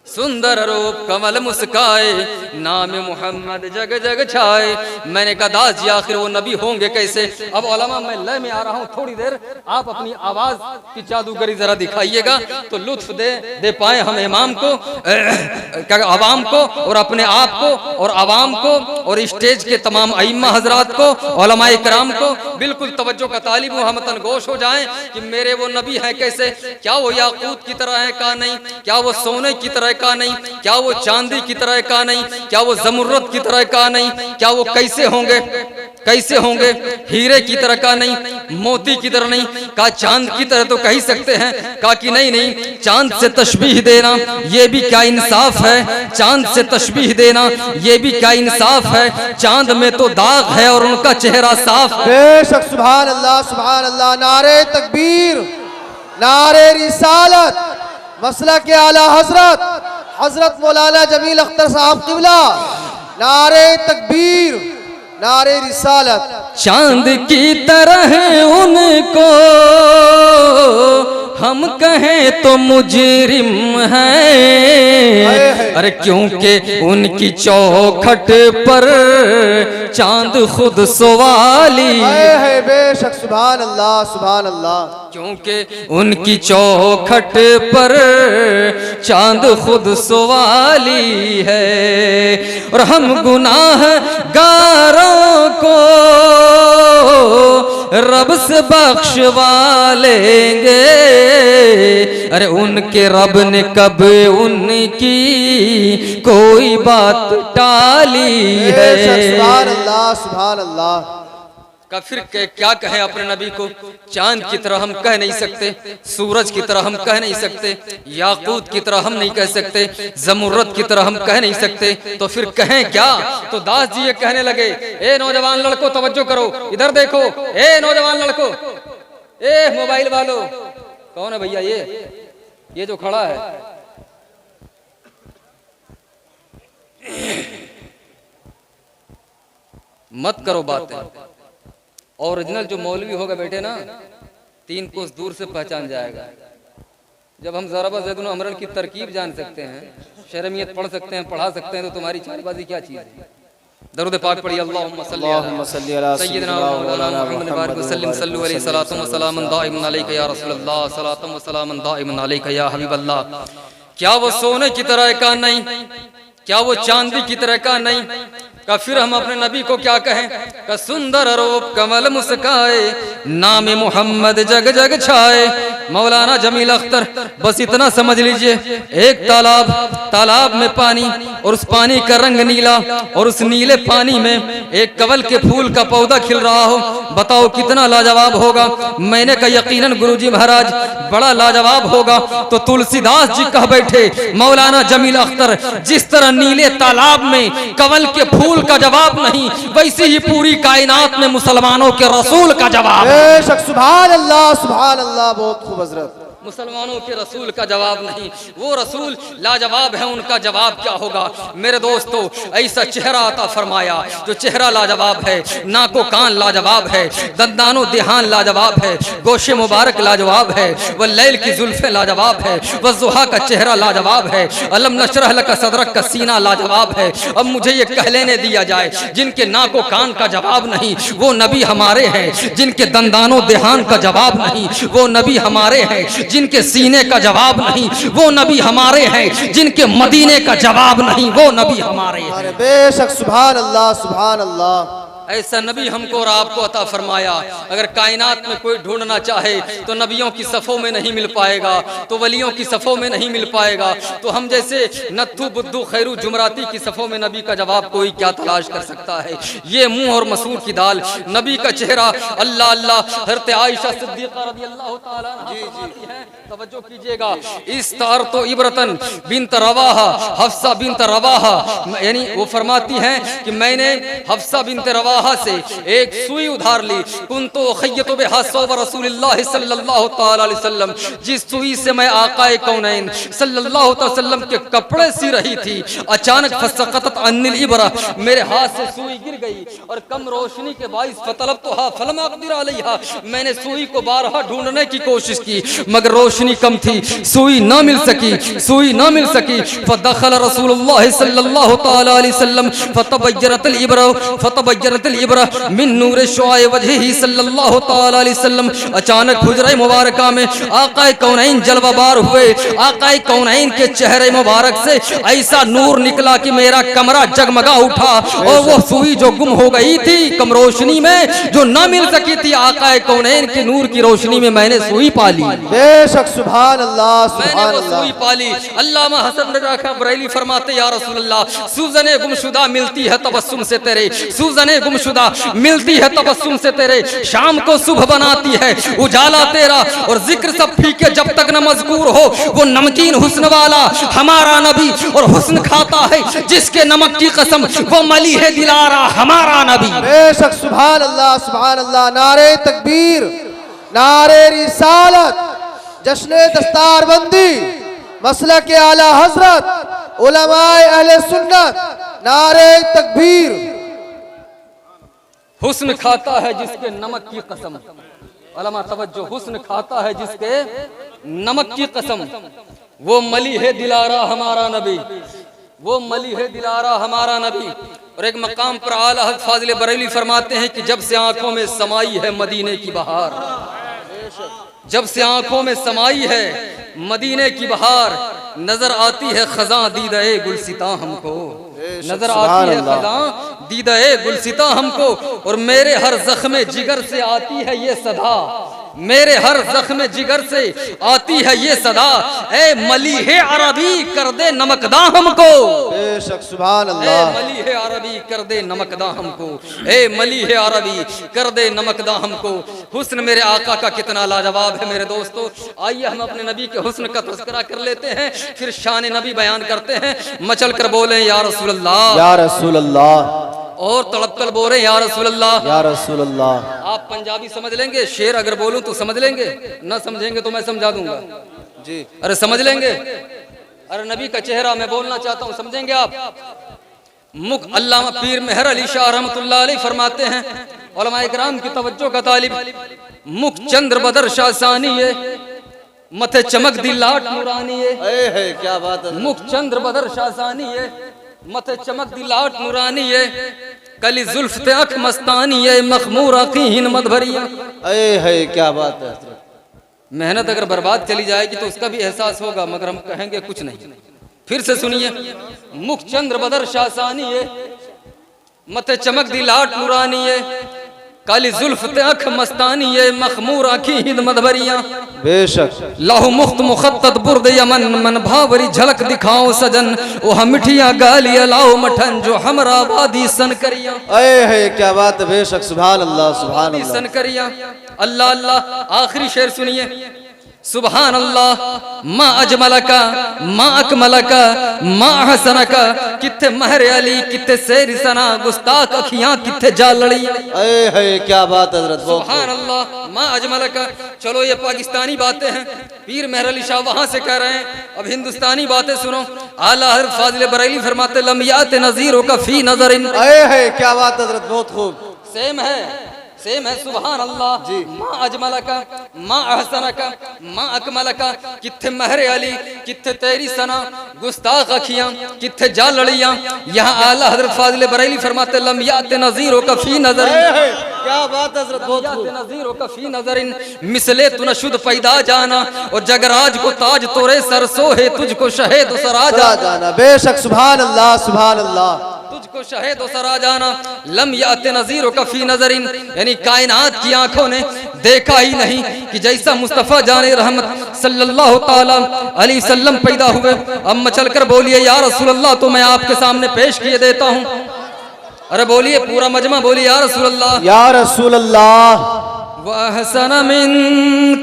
सुंदर रूप कमल मुस्काए नाम मोहम्मद जग जग छाए। मैंने कहा दास जी आखिर वो नबी होंगे कैसे? अब उलमा मैं लय में आ रहा हूँ, थोड़ी देर आप अपनी आवाज की जादूगरी जरा दिखाइएगा तो लुत्फ दे पाए हम इमाम को, क्या आवाम को और अपने आप को और आवाम को और स्टेज के तमाम अइम्मा हजरात को, उलमा इकराम को। बिल्कुल तवज्जो का तालिब हूँ, हम तनगोश हो जाएं कि मेरे वो नबी हैं कैसे? क्या वो याकूत की तरह है का नहीं? क्या वो सोने की तरह का नहीं? क्या वो चांदी की तरह का नहीं? क्या वो जमुर्रत की तरह का नहीं? क्या वो कैसे होंगे? कैसे होंगे? हीरे की तरह का नहीं, मोती की तरह नहीं। का चांद की तरह तो कह सकते हैं, का कि नहीं, चांद से तशबीह देना ये भी क्या इंसाफ है? चांद से तशबीह देना ये भी क्या इंसाफ है? चांद में तो दाग है और उनका चेहरा साफ। बेशक, सुभान अल्लाह, सुभान अल्लाह। नारे तकबीर, नारे रिसालत, मसला के आला हजरत हजरत मौलाना जमील अख्तर साहब किबला। नारे तकबीर, नारे रिसालत। चांद की तरह उनको हम कहें तो मुजरिम हैं, अरे क्योंकि उनकी चौखट पर चांद खुद सवाली है। बेशक, सुभान अल्लाह, सुभान अल्लाह। क्योंकि उनकी चौखट पर चांद खुद सवाली है। और हम गुनाहगारों को रब से बख्शवा लेंगे। अरे उनके रब ने कब उनकी कोई बात टाली है। सुभान अल्लाह सुभान अल्लाह। का फिर क्या कहें अपने नबी को? चांद की तरह हम कह नहीं सकते, सूरज की तरह हम कह नहीं सकते, याकूत की तरह हम नहीं कह सकते, जमुर्रत की तरह हम कह नहीं सकते, तो फिर कहें क्या? तो दास जी ये कहने लगे, ए नौजवान लड़कों तवज्जो करो, इधर देखो, ए नौजवान लड़कों, ए मोबाइल वालों, कौन है भैया ये जो खड़ा है? मत करो बातें। ओरिजिनल जो मौलवी होगा बेटे ना, 3 कोस दूर से पहचान जाएगा। जब हम ज़राबा ज़ैदुन अमरन की तरकीब जान सकते हैं, शरमियत पढ़ सकते हैं, पढ़ा सकते हैं, तो तुम्हारी चालबाजी क्या चीज़ है? दरूद पाक पढ़िए, अल्लाहुम्मा सल्ली अला सय्यिदिना मौलाना मुहम्मद बारिक वसल्लिम सल्लु अलैहि सलातु व सलामुन दाइमुन अलैका या रसूलल्लाह सलातु व सलामुन दाइमुन अलैका या हबीबल्लाह। क्या वो सोने की तरह का नहीं? क्या वो चांदी की तरह का नहीं? का फिर हम अपने नबी को क्या कहें? का सुंदर रूप कमल मुस्काए, नाम मोहम्मद जग जग छाए। मौलाना जमील अख्तर, बस इतना समझ लीजिए, एक तालाब में पानी, और उस पानी का रंग नीला, और उस नीले पानी में एक कमल के फूल का पौधा खिल रहा हो, बताओ कितना लाजवाब होगा। मैंने कहा यकीनन गुरुजी महाराज बड़ा लाजवाब होगा। तो तुलसीदास जी कह बैठे, मौलाना जमील अख्तर, जिस तरह नीले तालाब में कमल के फूल का जवाब नहीं, वैसे ही पूरी कायनात में मुसलमानों के रसूल का जवाब। बेशक सुभान अल्लाह सुभान अल्लाह। बहुत खूब हजरत। मुसलमानों के रसूल का जवाब नहीं, वो रसूल लाजवाब है, उनका जवाब क्या होगा? मेरे दोस्तों, ऐसा चेहरा अता फरमाया जो चेहरा लाजवाब है, नाको कान लाजवाब है, दंदानो देहान लाजवाब है, गोशे मुबारक लाजवाब है, वह लैल की जुल्फे लाजवाब है, वह जुहा का चेहरा लाजवाब है, अलम नशरह लका सदरक का सीना लाजवाब है। अब मुझे ये कह लेने दिया जाए, जिनके नाको कान का जवाब नहीं वो नबी हमारे हैं, जिनके दंदानो देहान का जवाब नहीं वो नबी हमारे हैं, जिनके सीने का जवाब नहीं वो नबी हमारे हैं, जिनके मदीने का जवाब नहीं वो नबी हमारे हैं। बेशक सुभान अल्लाह सुभान अल्लाह। ऐसा नबी हमको और आपको अता फरमाया। अगर कायनात में कोई ढूंढना चाहे तो नबियों की सफ़ों में नहीं मिल पाएगा, तो वलियों की सफ़ों में नहीं मिल पाएगा, तो हम जैसे नत्थु बुद्धू खैरू जुमराती की सफ़ों में नबी का जवाब कोई क्या तलाश कर सकता है? ये मुंह और मसूर की दाल, नबी का चेहरा अल्लाह अल्लाह। हज़रत आयशा सिद्दीक़ा रज़ियल्लाहु ताला अन्हा फरमाती हैं, तवज्जो कीजिएगा, इस्तार तो इब्रतन बिन्त रवाहा, हफ्सा बिन्त रवाहा, यानी वो फरमाती हैं कि मैंने हफ्सा बिन्त रवाहा से एक सुई उधार ली, कुंतो खय्यतु बिहा सौब रसूलिल्लाह सल्लल्लाहु ताला अलैहि वसल्लम, जिस सुई से मैं आकाए कौनैन सल्लल्लाहु ताला वसल्लम के कपड़े सी रही थी, अचानक फसक़तत अन्निल इब्रा, मेरे हाथ से सुई गिर गई, और कम रोशनी के बाइस फतलबतुहा फलम अक़दिर अलैहा, मैंने सुई को बारहा ढूंढने की कोशिश की मगर रोशनी कम थी, सुई ना मिल सकी। फदखल रसूलुल्लाह सल्लल्लाहु ताला अलैहि वसल्लम फतबय्यरतल इब्रा मिन नूर शुआए वजही सल्लल्लाहु ताला अलैहि वसल्लम। अचानक हुजरा मुबारका में आकाए कौनैन जलवाबार हुए, आकाए कौनैन के चेहरे मुबारक से ऐसा नूर निकला कि मेरा कमरा जगमगा उठा, और वो सुई जो गुम हो गई थी कम रोशनी में, जो ना मिल सकी थी, आकाए कौनैन के नूर की रोशनी में मैंने सुई पाली। बेशक सुभान अल्लाह मैंने सुभान वो अल्लाह। सुई पाली। अल्लामा हसन रज़ा खां बरेली फरमाते, या रसूल अल्लाह, सूजने गुमशुदा मिलती है तबस्सुम से तेरे, सूजने गुमशुदा मिलती है तबस्सुम से तेरे, शाम को सुबह बनाती है उजाला तेरा, और जिक्र सब फीके जब तक न मज़कूर हो, वो नमकीन हुस्न वाला हमारा नबी, और हुस्न खाता है जिसके नमक की कसम, वो मली है दिलारा हमारा नबी। बेशक सुभान अल्लाह सुभान अल्लाह। नारे तकबीर, नारे रिसालत, जश्न दस्तारबंदी, मसलक आला हजरत, उलमाए अहले सुन्नत, नारे तकबीर। हुस्न खाता है जिसके नमक की कसम, अलमा तवज्जो, हुस्न खाता है जिसके नमक की कसम, वो मली है दिलारा हमारा नबी, वो मली है दिलारा हमारा नबी। और एक मकाम पर आला हज़रत फाज़िल बरेली फरमाते हैं कि जब से आंखों में समाई है मदीने की बहार, जब से आंखों में समाई है मदीने की बहार, नजर आती है खजा दीदाए गुलसिता हमको, नजर सुभान आती है अल्लाह। खजा दीदाए गुलसिता हमको, और मेरे हर जख्म जिगर से आती है ये सदा, मेरे हर जख्म जिगर से आती है ये सदा, ए मलीहे अरबी कर दे नमकदा हमको, बेशक सुभान ए अल्लाह। मलीहे अरबी कर दे नमकदा हमको, ए मलीहे अरबी कर दे नमकदा हमको। हुस्न मेरे आका का कितना लाजवाब है मेरे दोस्तों। आइए हम अपने नबी के हुस्न का तज़किरा कर लेते हैं, फिर शान नबी बयान करते हैं। मचल कर बोले या रसूल अल्लाह, या रसूल अल्लाह, और तड़प कर बोले या रसूल अल्लाह। या रसूल अल्लाह। आप पंजाबी समझ लेंगे, शेर अगर बोलूं तो समझ लेंगे, ना समझेंगे तो मैं समझा दूंगा जी। अरे समझ लेंगे। अरे नबी का चेहरा मैं बोलना चाहता हूं, समझेंगे आप। मुख अल्लामा पीर मेहर अली शाह रहमतुल्लाह अलैह फरमाते हैं, उलमा इकराम की तवज्जो का तालिब, मुख चंद्र बदर शासानी है, मथे चमक दी लाट नूरानी है। क्या बात है। मुख चंद्र बदर शासानी है, मथे चमक दी लाट नूरानी है, कली जुल्फ ते अख मस्तानी है, मखमूर अखीन मधभरिया। क्या बात है। मेहनत अगर बर्बाद चली जाएगी तो उसका भी एहसास होगा, मगर हम कहेंगे कुछ नहीं। फिर से सुनिए, मुख चंद्र बदर शासानी है, मथे चमक दी लाट नूरानी है, काली जुल्फ ते अख मस्तानी है, मखमूर अखीन मधभरिया। बेशक। लाहु मुख्त मुखत्तत बुर्द यमन, मन भावरी झलक दिखाओ सजन, ओ हम मिठिया गालिया लाओ मठन, जो हमरा वादी सन करिया। क्या बात है। बेशक सुभान अल्लाह, सुभान अल्लाह। सन करिया। अल्लाह अल्लाह। आखिरी शेर सुनिए, सुभान अल्लाह, माँ अजमलका माँ अकमलका माँ हसनका, किथे महर अली किथे शेर सना, गुस्ताख अखियां किथे जालड़ी। क्या बात है हज़रत। सुभान अल्लाह, माँ अजमलका। चलो ये पाकिस्तानी बातें हैं, पीर मेहर अली शाह वहां से कह रहे हैं, अब हिंदुस्तानी बातें सुनो। आला हज़रत फाजिल बरेली फरमाते, लम्यात नज़ीरों का फी नज़रिन। क्या बात है हज़रत, बहुत खूब। सेम है, सेम है। सुभान अल्लाह, माँ अजमलका माँ अहसनका माँ अकमलका, किथे महर अली किथे तेरी सना, गुस्ताख अखियां किथे जा लड़ियां। यहाँ आला हज़रत फाजिल बरेली फरमाते, लम्यात नज़ीरों का फी नज़रिन। क्या बात है हज़रत, बहुत खूब। नज़ीरों का फी नज़रिन, मिसले तू नशुद पैदा जाना, और जगराज को ताज तोरे सरसो है, तुझको शहेद सराजा जाना। बेशक सुभान अल्लाह, सुभान अल्लाह। तुझको शहेद सरा जाना। लम याते नज़ीरों का फी नज़रिन, यानी कायनात की आंखों ने देखा ही नहीं कि जैसा मुस्तफ़ा जाने रहमत सल्लल्लाहु ताला अलैहि वसल्लम पैदा हुए। अब मचल कर बोलिए या रसूल अल्लाह, तो मैं आपके सामने पेश किए देता हूँ। अरे बोलिए, पूरा मजमा बोलिए या रसूल अल्लाह, या रसूल अल्लाह। वहसन मिन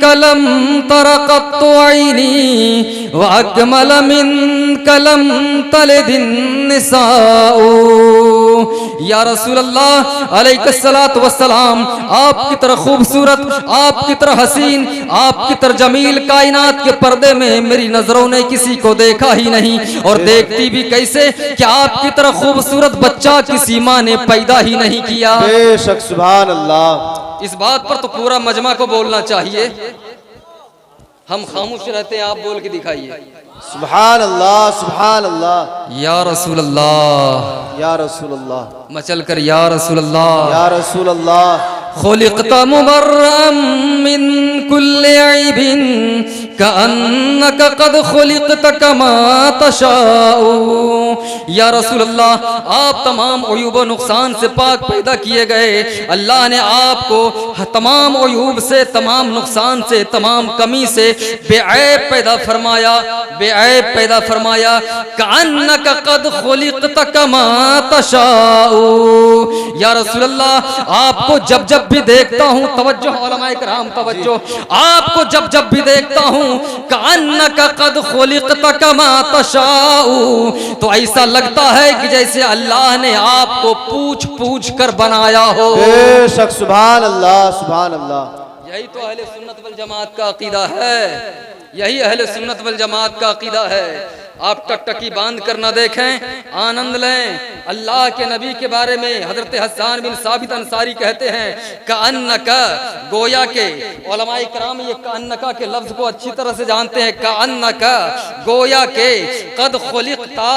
कलम तरक़त ऐनी, वअकमल मिन कलम तलदिन निसाउ। या रसूल अल्लाह अलैहिस्सलातु वस्सलाम, आपकी तरह खूबसूरत, आपकी तरह हसीन, आपकी तरह जमील कायनात के पर्दे में मेरी नजरों ने किसी को देखा ही नहीं, और देखती भी कैसे कि आपकी तरह खूबसूरत बच्चा किसी माँ ने पैदा ही नहीं किया। बेशक सुभान अल्लाह। इस बात पर तो पूरा मजमा को बोलना चाहिए, हम खामोश रहते हैं, आप बोल के दिखाइए। सुभान अल्लाह, सुभान अल्लाह। या रसूल अल्लाह, या रसूल अल्लाह। मचल कर या रसूल अल्लाह। या रसूल अल्लाह। खुलिक़्ता मुबर्रअम मिन कुल्लि ऐबिन, कअन्नका क़द खुलिक़्ता कमा तशाउ। या रसूल अल्लाह, आप तमाम अयूब व नुकसान से पाक पैदा किए गए। अल्लाह ने आपको तमाम अयूब से, तमाम नुकसान से, तमाम कमी से बेऐब पैदा फरमाया, बेऐब पैदा फरमाया। कअन्नका क़द खुलिक़्ता कमा तशाउ। या रसूल अल्लाह, आपको जब जब भी देखता हूँ, तवज्जो उलमाए किराम तवज्जो, आपको जब जब भी देखता हूँ, कअन्नका क़द खुलिक़्ता कमा तशाउ, तो ऐसा लगता है कि जैसे अल्लाह ने आपको पूछ पूछ कर बनाया हो। बेशक सुभान अल्लाह, सुभान अल्लाह। यही तो अहले सुन्नत वल जमात का अकीदा है, यही अहले सुन्नत वल जमात का अकीदा है। आप टकटकी बांध कर न देखें, आनंद लें। अल्लाह के नबी के बारे में हजरत हसन बिन साबित अंसारी कहते हैं, कअन्नका, गोया के। उलमाए किराम ये कअन्नका के लफ्ज को अच्छी तरह से जानते हैं। कअन्नका, गोया के, कद खुलिक़्ता,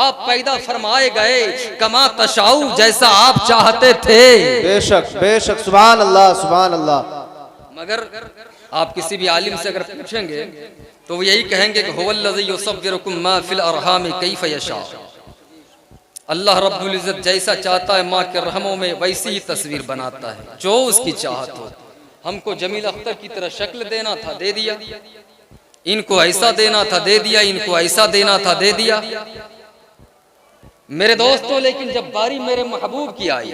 आप पैदा फरमाए गए, कमा तशाउ, जैसा आप चाहते थे। बेशक, बेशक सुभान अल्लाह, सुभान अल्लाह। मगर आप किसी भी आलिम से अगर पूछेंगे तो वो यही कहेंगे कि हुवल्लज़ी युसव्विरुकुम मा फिल अरहाम कैफ यशा। अल्लाह रब्बुल इज़्ज़त जैसा चाहता है माँ के रहमों में वैसी ही तस्वीर बनाता है, जो उसकी चाहत हो। हमको जमील अख्तर की तरह शक्ल देना था, दे दिया। इनको ऐसा देना था, दे दिया। इनको ऐसा देना था, दे दिया। मेरे दोस्तों, लेकिन जब बारी मेरे महबूब की आई,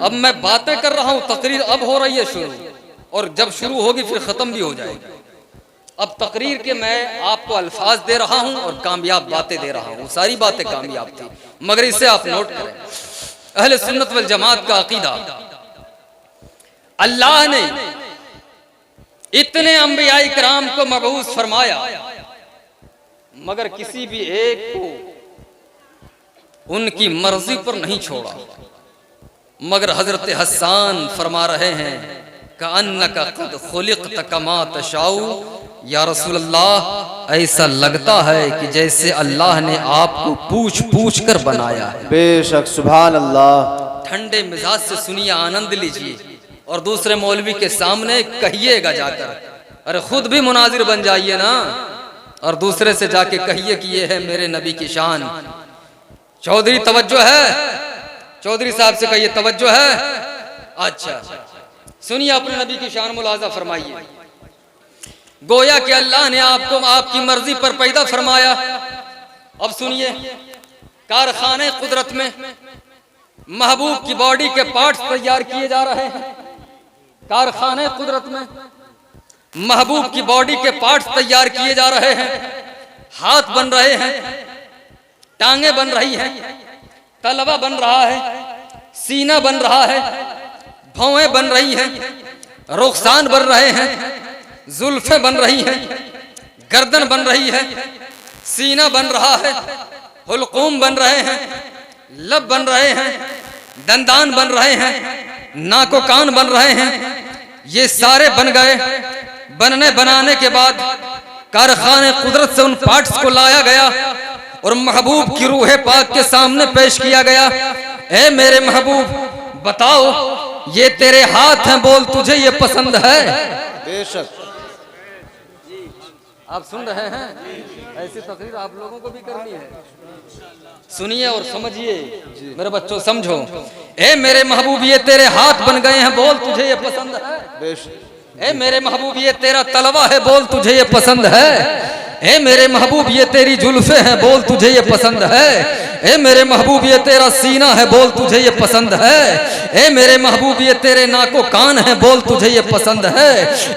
अब मैं बातें कर रहा हूं, तकरीर अब हो रही है शुरू, और जब शुरू होगी फिर खत्म भी हो जाएगी। अब तकरीर के मैं आपको अल्फाज दे रहा हूं और कामयाब बातें दे रहा हूं। सारी बातें कामयाब थी, मगर इसे आप नोट करें। अहले सुन्नत वल जमात का अकीदा, अल्लाह ने इतने अंबिया इकराम को मबऊस फरमाया, मगर किसी भी एक को उनकी मर्जी पर नहीं छोड़ा। मगर हजरत हसन फरमा रहे हैं कअन्नका क़द खुलिक़त कमा तशाऊ, या रसूल अल्लाह, ऐसा लगता है कि जैसे अल्लाह ने आपको पूछ पूछ कर बनाया है। बेशक, सुभान अल्लाह। ठंडे मिजाज से सुनिए, आनंद लीजिए, और दूसरे मौलवी के सामने कहिएगा जाकर। अरे खुद भी मुनाजिर बन जाइए ना, और दूसरे से जाके कहिए कि ये है मेरे नबी की शान। चौधरी तवज्जो है, चौधरी साहब से कहिए तवज्जो है। अच्छा सुनिए, अपने नबी की शान मुलाजा फरमाइए। गोया कि अल्लाह ने आपको आपकी मर्जी पर पैदा फरमाया। अब सुनिए, कारखाने कुदरत में महबूब की बॉडी के पार्ट्स तैयार किए जा रहे हैं। कारखाने कुदरत में महबूब की बॉडी के पार्ट्स तैयार किए जा रहे हैं। हाथ बन रहे हैं, टांगे बन रही हैं, तलवा बन रहा है, सीना बन रहा है, भौएं बन रही हैं, रुखसान बन रहे हैं, जुल्फे बन रही हैं, गर्दन बन रही है, सीना बन रहा है, हुलकूम बन रहे हैं, लब बन रहे हैं, दंदान बन रहे हैं, नाको कान बन रहे हैं। ये सारे बन गए। बनने बनाने के बाद कारखाने कुदरत से उन पार्ट्स को लाया गया और महबूब की रूह पाक के सामने पेश किया गया। ए मेरे महबूब, बताओ ये तेरे हाथ हैं, बोल तुझे ये पसंद है? बेशक। आप सुन रहे हैं? ऐसी तकरीर आप लोगों को भी करनी है। सुनिए और समझिए मेरे बच्चों, समझो। ए मेरे महबूब, ये तेरे हाथ बन गए हैं, बोल तुझे ये पसंद है? बेशक। ए मेरे महबूब, ये तेरा तलवा है, बोल तुझे ये पसंद है? ए मेरे महबूब, ये तेरी जुल्फे हैं, बोल तुझे ये पसंद है? ए मेरे महबूब, ये तेरा सीना है, बोल तुझे ये पसंद है? ए मेरे महबूब, ये तेरे नाको कान है, बोल तुझे ये पसंद है?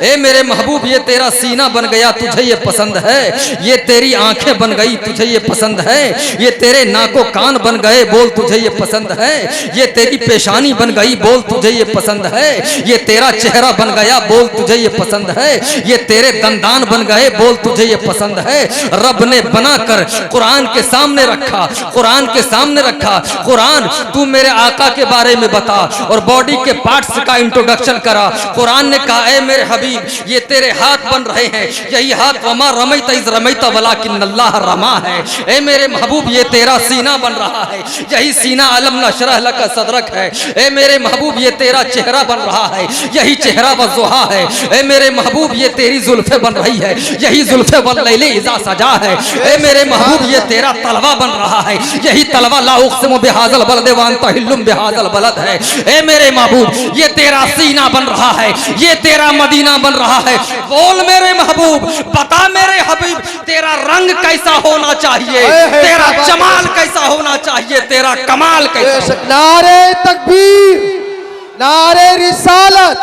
ए मेरे महबूब, ये तेरा सीना बन गया, तुझे ये पसंद है? ये तेरी आंखें बन गई, तुझे ये पसंद है? ये तेरे नाको कान बन गए, बोल तुझे ये पसंद है? ये तेरी पेशानी बन गई, बोल तुझे ये पसंद है? ये तेरा चेहरा बन गया, बोल तुझे ये पसंद है? ये तेरे दंदान बन गए, बोल तुझे ये पसंद है? रब ने बनाकर कुरान के सामने रखा, कुरान के सामने रखा। कुरान, तू मेरे आका के बारे में बता, और बॉडी के पार्ट्स का इंट्रोडक्शन करा। कुरान ने कहा, ए मेरे हबीब, ये तेरे हाथ बन रहे हैं, यही हाथ वमा रमैत इज़ रमैत वलाकिन अल्लाह रमा है। ए मेरे महबूब, ये तेरा सीना बन रहा है, यही सीना अलम नशरह लक सदरक है। ए मेरे महबूब, ये तेरा चेहरा बन रहा है, यही चेहरा वज़ुहा है। ए मेरे महबूब, ये तेरी जुल्फे बन रही है, यही जुल्फे वल लैली इज़ा सजा है। ए मेरे महबूब, ये तेरा तलवा बन रहा है, यही तलवा ला उक़्सिमु बिहाज़ल बलद व अंत हिल्लुम बिहाज़ल बलद है। ए मेरे महबूब, ये तेरा सीना बन रहा है, ये तेरा मदीना बन रहा है। बोल मेरे महबूब, बता मेरे हबीब, तेरा रंग कैसा होना चाहिए, तेरा जमाल कैसा होना चाहिए, तेरा कमाल कैसा? नारे तकबीर, नारे रिसालत,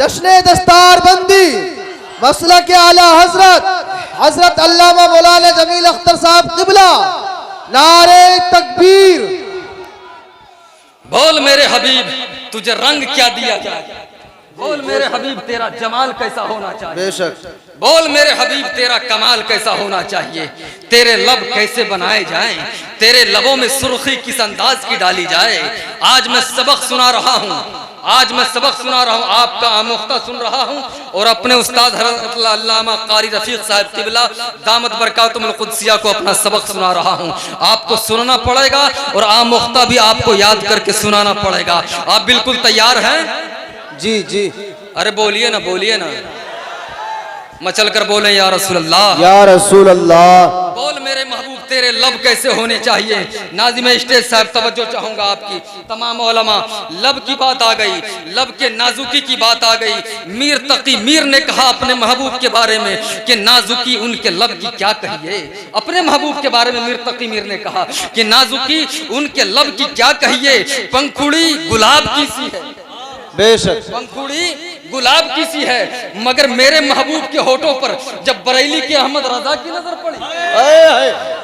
जश्न दस्तार बंदी, मसलक आला हजरत हजरत अल्लामा मौलाना जमील अख्तर साहब क़िबला। नारे तकबीर। बोल मेरे हबीब, तुझे रंग क्या दिया जाए? बोल मेरे हबीब, तेरा जमाल कैसा होना चाहिए? बेशक। बोल मेरे हबीब, तेरा कमाल कैसा होना चाहिए? तेरे लब कैसे बनाए जाएं? तेरे लबों में सुर्खी किस अंदाज की डाली जाए? आज मैं सबक सुना रहा हूँ, आज मैं सबक सुना रहा हूँ, आपका आमुख्ता सुन रहा हूँ, और अपने उस्ताद हज़रत अल्लामा कारी रफ़ीक साहब क़िबला दामत बरकातुहुल क़ुद्सिया को अपना सबक सुना रहा हूँ। आपको सुनना पड़ेगा और आमुख्ता भी आपको याद करके सुनाना पड़ेगा। आप बिल्कुल तैयार हैं? जी जी। अरे बोलिए ना, बोलिए ना। मचल कर बोले या रसूल अल्लाह, या रसूल अल्लाह। बोल मेरे महबूब तेरे लब कैसे होने चाहिए। नाज़िम स्टेज साहब तवज्जो चाहूंगा आपकी, तमाम उलमा। लब की बात आ गई, लब के नाजुकी की बात आ गई। मीर तकी मीर ने कहा अपने महबूब के बारे में कि नाजुकी उनके लब की क्या कहिए। अपने महबूब के बारे में मीर तकी मीर ने कहा कि नाजुकी उनके लब की क्या कहिए। पंखुड़ी गुलाब की सी है, बेशक पंखुड़ी गुलाब की सी है, मगर मेरे महबूब के होठों पर जब बरेली के अहमद रजा की नजर पड़ी,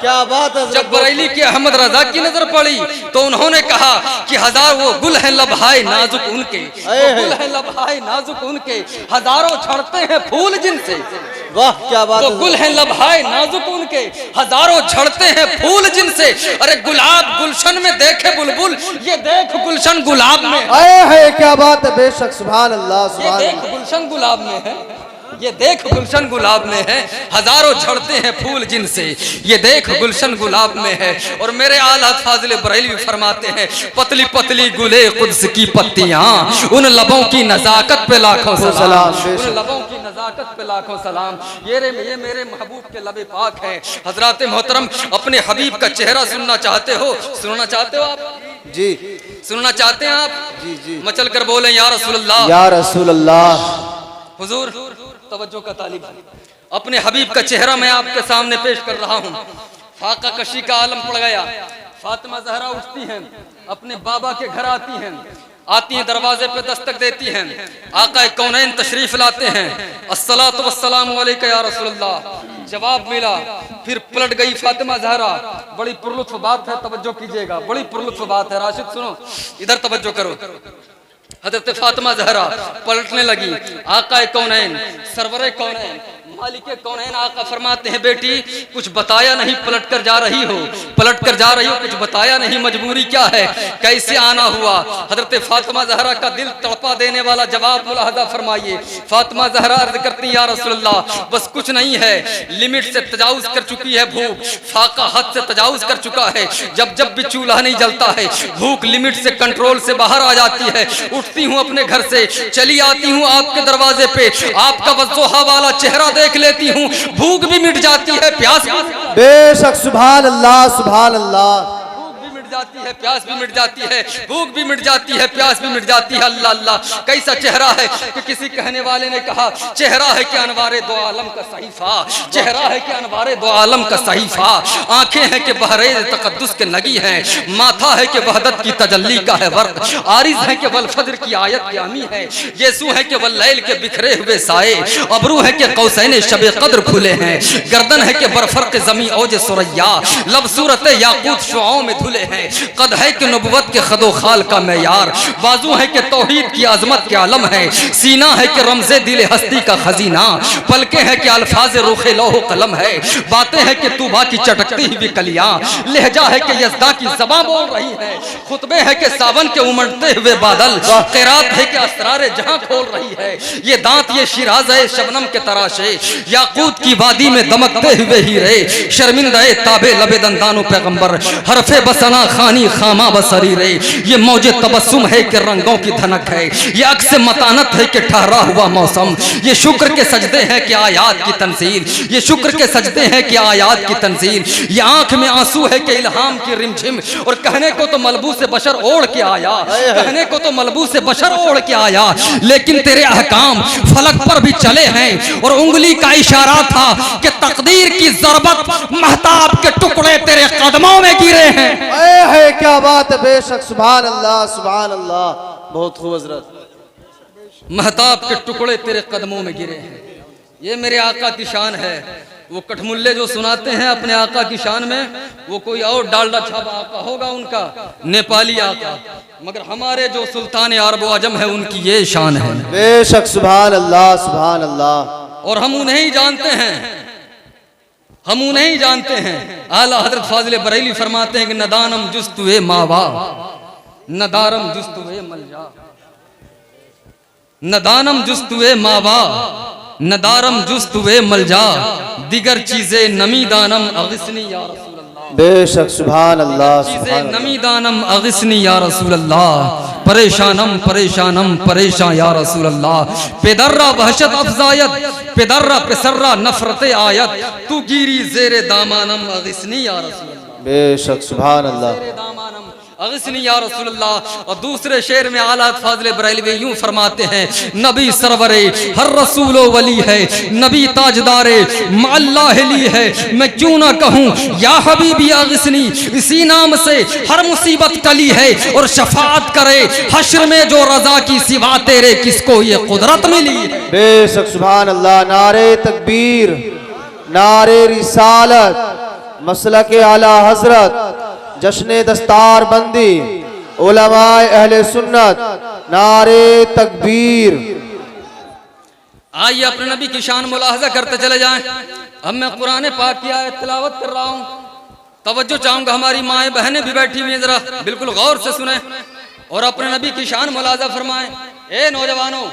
क्या बात है। जब बरेली के अहमद रजा की नजर पड़ी तो उन्होंने कहा कि हजार वो गुल है लबहाए नाजुक उनके, वो गुल है लबहाए नाजुक उनके, हजारों झड़ते हैं फूल जिनसे। वाह क्या बात वो है। गुल है लबहाए नाजुक उनके, हजारों झड़ते हैं फूल जिनसे। अरे गुलाब गुलशन में देखे बुलबुल, ये देख गुलशन गुलाब में। आए है क्या बात है। बेशक सुभान अल्लाह, ये सुभान देख अल्लाह। गुलशन गुलाब में है, ये देख गुलशन गुलाब में है, हजारों झड़ते हैं फूल जिनसे, ये देख गुलशन गुलाब में है। और मेरे आला फाजिल बरेलवी फरमाते हैं पतली पतली गुले कुद्स की पत्तियां, उन लबों की नजाकत पे लाखों सलाम, उन लबों की नजाकत पे लाखों सलाम। ये मेरे महबूब के लबे पाक हैं। हजरात मोहतरम, अपने हबीब का चेहरा सुनना चाहते हो, सुनना चाहते हो आप जी, सुनना चाहते हैं आप? जी जी। मचल कर बोले या रसूल अल्लाह, या रसूल अल्लाह। हुजूर तवज्जो का तालिब, अपने हबीब का चेहरा मैं आपके सामने पेश कर रहा हूँ। फाका कशी का आलम पड़ गया। फातिमा ज़हरा उठती हैं, अपने बाबा के घर आती हैं, दरवाजे पे दस्तक देती हैं। आका कौनैन तशरीफ लाते हैं। अस्सलातु वस्सलामु अलैका या रसूल अल्लाह। जवाब मिला, फिर पलट गई फातिमा ज़हरा। बड़ी पुरलुत्फ बात है, तवज्जो कीजिएगा, बड़ी पुरलुत्फ बात है। राशिद सुनो, इधर तवज्जो करो। हज़रत फातिमा ज़हरा पलटने लगी। आका कौनैन, सरवरे कौनैन, मालिके कौनैन आका फरमाते हैं बेटी कुछ बताया नहीं, पलट कर जा रही हो, पलट कर जा रही हो, कुछ बताया नहीं, मजबूरी क्या है, कैसे आना हुआ। हज़रत फातिमा ज़हरा का दिल तड़पा देने वाला जवाब मुलाहजा फरमाइए। फातिमा ज़हरा अर्ज़ करती या रसूल अल्लाह, बस कुछ नहीं है, लिमिट से तजावुज़ कर चुकी है भूख, फाका हद से तजावुज़ कर चुका है। जब जब भी चूल्हा नहीं जलता है, भूख लिमिट से कंट्रोल से बाहर आ जाती है। उठती हूँ अपने घर से, चली आती हूँ आपके दरवाजे पे, आपका वज़्ज़ोहा वाला चेहरा देख लेती हूँ, भूख भी मिट जाती है, प्यास भी। बेशक सुभान अल्लाह, सुभान अल्लाह। जाती है, प्यास भी मिट जाती है, भूख भी मिट जाती है, प्यास भी मिट जाती है। अल्लाह अल्लाह, कैसा चेहरा है कि किसी कहने वाले ने कहा चेहरा है कि अनवारे दो आलम का सहीफा, चेहरा है कि अनवारे दो आलम का सहीफा। आंखें हैं कि बहरे तकद्दुस के नगी हैं, माथा है कि वहदत की तजल्ली का है वर्क, आरिज है कि वल फज्र की आयत की आमी है, यीशु है कि वल लैल के बिखरे हुए साए, अबरू है कि कौसैन शब कद्र खुले हैं, गर्दन है कि बरफर्क ज़मी औज सुरैया, लब सूरत याकूत शुआओं में धुले हैं, कद है कि नबुवत के खदो खाल का मैयार, बाजू है कि तौहीद की अजमत के आलम है, सीना है कि रमज़े दिल हस्ती का खजीना, पलके है कि अल्फाज रुखे लौह कलम है, बातें है कि तूबा की चटकती हुई कलियां, लहजा है कि यज़दा की ज़बां बोल रही है, खुतबे है कि सावन के उमड़ते हुए बादल, क़िरात है कि असरार जहां खोल रही है, ये दांत ये शिराज है शबनम के तराशे, याकूत की वादी में दमकते हुए हीरे, शर्मिंदा ताबे लबे दंदानो पैगंबर, हरफे बसना खानी खामा बसरी रे, ये मौजे तबस्सुम है कि रंगों की धनक है, ये अक्स मतानत है कि ठहरा हुआ मौसम, ये शुक्र के सजदे हैं कि आयात की तंजील, ये शुक्र के सजदे हैं कि आयात की तंजील, ये आंख में आंसू है कि इल्हाम की रिमझिम, और कहने को तो मलबू से बशर ओढ़ के आया, कहने को तो मलबू से बशर ओढ़ के आया, लेकिन तेरे अहकाम फलक पर भी चले हैं, और उंगली का इशारा था कि तकदीर की ज़रबत महताब के टुकड़े तेरे कदमों में गिरे हैं। है क्या बात है। बेशक सुभान अल्लाह, सुभान अल्लाह। बहुत खूब हजरत। महताब के टुकड़े तेरे कदमों में गिरे हैं, ये मेरे आका की शान है। वो कठमुल्ले जो सुनाते हैं अपने आका की शान में, वो कोई और डालडा छापा आका होगा उनका, नेपाली आका, मगर हमारे जो सुल्तान अरब व अजम है उनकी ये शान है। बेशक सुभान अल्लाह, सुभान अल्लाह। और हम उन्हें ही जानते हैं, हम उन्हें ही जानते हैं। आला हजरत फाजिल बरेली फरमाते हैं कि नदानम जुस्तुए मावा, नदारम जुस्तुए मलजा, नदानम जुस्तुए मावा, नदारम जुस्तुए मलजा, दिगर चीज़े नमी दानम अगिस्नी या रसूल अल्लाह। बेशक सुभान अल्लाह, चीज़े नमी दानम अगिस्नी या रसूल अल्लाह। परेशानम परेशानम परेशान या रसूल अल्लाह। पेदर्रा वहशत अफजायत पेदर्रा पेसर्रा नफरत आयत तू गिरी जेरे दामानम अगिस्नी या रसूल अल्लाह। बेशक सुभान अल्लाह। दामानम अगिस्नी या रसूल अल्लाह। और दूसरे शेर में आला फाज़िल बरेलवी यूं फरमाते हैं, नबी सरवरे हर रसूल वली है, नबी ताजदारे मअल्लाहली है, मैं क्यों ना कहूँ या हबीबी अगिस्नी, इसी नाम से हर मुसीबत टली है और शफाअत करे हश्र में जो रजा की सिवा तेरे किसको ये कुदरत मिली है। बेशक सुभान अल्लाह। नारे तकबीर, नारे रिसालत, मसलक आला हजरत, जश्न दस्तार बंदी, उलमाए अहले सुन्नत, नारे तकबीर। आइए अपने नबी की शान मुलाहजा करते चले जाएं। अब मैं कुरान पाक की आयत तिलावत कर रहा हूँ, तवज्जो चाहूंगा हमारी माएँ बहनें भी बैठी हुई हैं, जरा बिल्कुल गौर से सुने और अपने नबी की शान मुलाहजा फरमाएं। ए नौजवानों,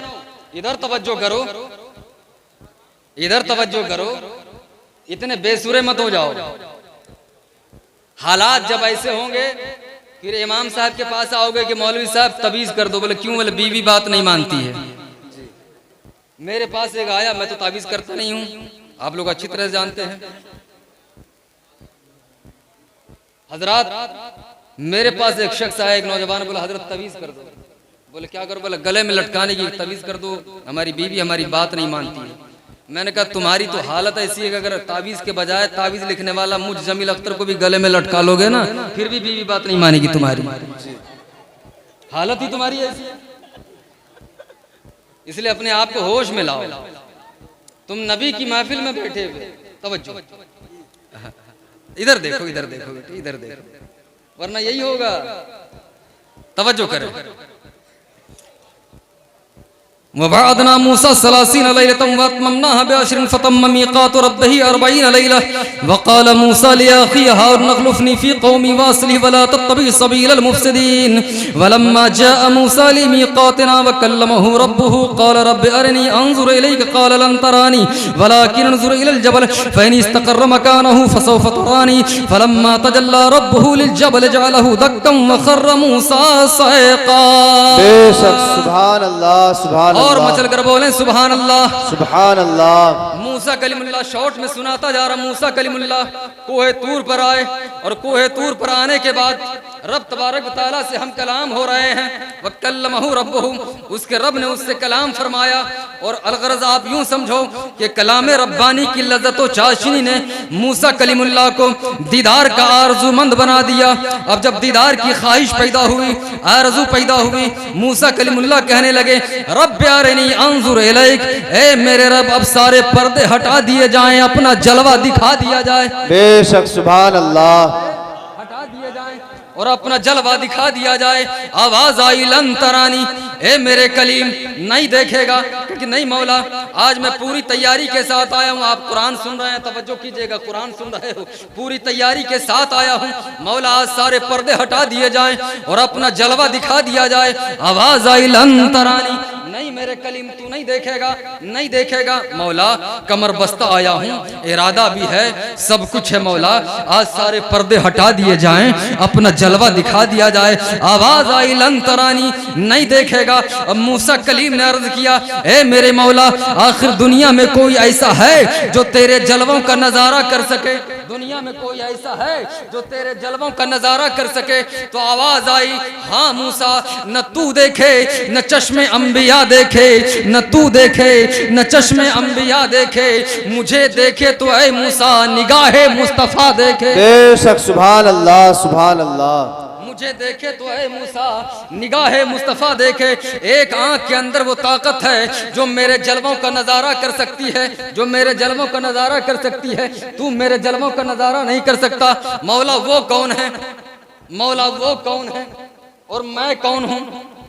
इधर तवज्जो करो, इधर तवज्जो करो, इतने बेसुरे मत हो जाओ। हालात जब ऐसे होंगे फिर इमाम साहब के पास आओगे कि मौलवी साहब तबीज कर दो, बोले क्यों? बोले बीवी बात नहीं मानती है। मेरे पास एक आया, मैं तो ताबीज करता नहीं हूं, आप लोग अच्छी तरह से जानते हैं। हजरात मेरे पास एक शख्स आया, एक नौजवान, बोला हजरत तबीज कर दो। बोले क्या करो? बोले गले में लटकाने की तबीज कर दो, हमारी बीवी हमारी बात नहीं मानती है। मैंने कहा तुम्हारी तो हालत ऐसी है कि अगर ताबीज के बजाय ताबीज लिखने वाला मुझ जमील अख्तर को भी गले में लटका लोगे ना, फिर भी बीवी बात नहीं मानेगी तुम्हारी। हालत ही तुम्हारी ऐसी है, इसलिए अपने आप को होश में लाओ। तुम नबी की महफिल में बैठे हुए, तवज्जो, इधर देखो, इधर देखो बेटे, इधर देखो, वरना यही होगा। तवज्जो करो। वबअदना मूसा सलासीन लैलतन वअतममनाहा बिअशरिन फतम्म मीक़ातु रब्बिही अर्बईन लैला वक़ाल मूसा लिअख़ीही हारून अख़्लुफ़नी फ़ी क़ौमी वअस्लिह वला तत्तबि सबीलल मुफ़्सिदीन वलम्मा जाअ मूसा लिमीक़ातिना वकल्लमहु रब्बुहु क़ाल रब्बि अरिनी अंज़ुर इलैक क़ाल लन तरानी वलाकिन अंज़ुर इलल जबल फ़इन इस्तक़र्र मकानहु फसौफ़ तरानी फलम्मा तजल्ला रब्बुहु लिलजबल जअलहु दक्कन वख़र्र मूसा सइक़ा। बेशक सुभान अल्लाह, सुभान और मचल कर बोलें सुभान अल्लाह, सुभान अल्लाह। मूसा कलीमुल्लाह शॉर्ट में सुनाता जा रहा। मूसा कलीमुल्लाह कोहे तूर पर आए और कोहे तूर पर आने के बाद रब तबारक व तआला से हम कलाम हो रहे हैं। वकल्लमहु रब्बुहु, उसके रब ने उससे कलाम फरमाया। और अलगरज आप यूं समझो कि कलाम रब्बानी की लज्जत व चाशनी ने मूसा कलीमुल्लाह को दीदार का आरज़ूमंद बना दिया। अब जब दीदार की ख्वाहिश पैदा हुई, आरज़ू पैदा हुई, मूसा कलीमुल्लाह कहने लगे रब्बि अरिनी अंज़ुर इलैक, ए मेरे रब अब सारे पर्दे हटा दिए जाएं, अपना जलवा दिखा दिया जाए। बेशक सुभान अल्लाह। हटा दिए जाएं और अपना जलवा दिखा दिया जाए। आवाज आई लन तरानी, ए मेरे कलीम नहीं देखेगा, क्योंकि नहीं मौला आज मैं पूरी तैयारी के साथ आया हूँ। आप कुरान सुन रहे हैं, तवज्जो कीजिएगा, कुरान सुन रहे हो, पूरी तैयारी के साथ आया हूँ मौला, आज सारे पर्दे हटा दिए जाएं और अपना जलवा दिखा दिया जाए। आवाज आई लन तरानी, नहीं मेरे कलीम तू नहीं देखेगा, नहीं देखेगा मौला, कमर बस्ता आया हूँ, इरादा भी है, सब कुछ है मौला, आज सारे पर्दे हटा दिए जाएं, अपना जलवा दिखा दिया जाए। आवाज आई लन तरानी, नहीं देखेगा। अब मूसा कलीम ने अर्ज किया, ए मेरे मौला आखिर दुनिया में कोई ऐसा है जो तेरे जलवों का नजारा कर सके? दुनिया में कोई ऐसा है जो तेरे जलवों का नजारा कर सके? तो आवाज आई हाँ मूसा, न तू देखे न चश्मे अंबिया देखे, न तू देखे न चश्मे अंबिया देखे, मुझे देखे तो ऐ मूसा निगाहे मुस्तफा देखे। बेशक सुभान अल्लाह, सुभान अल्लाह। मुझे देखे तो ऐ मूसा निगाहे मुस्तफा देखे। एक आंख के अंदर वो ताकत है जो मेरे जलवों का नजारा कर सकती है, जो मेरे जलवों का नजारा कर सकती है। तू मेरे जलवों का नजारा नहीं कर सकता। मौला वो कौन है? मौला वो कौन है और मैं कौन हूँ?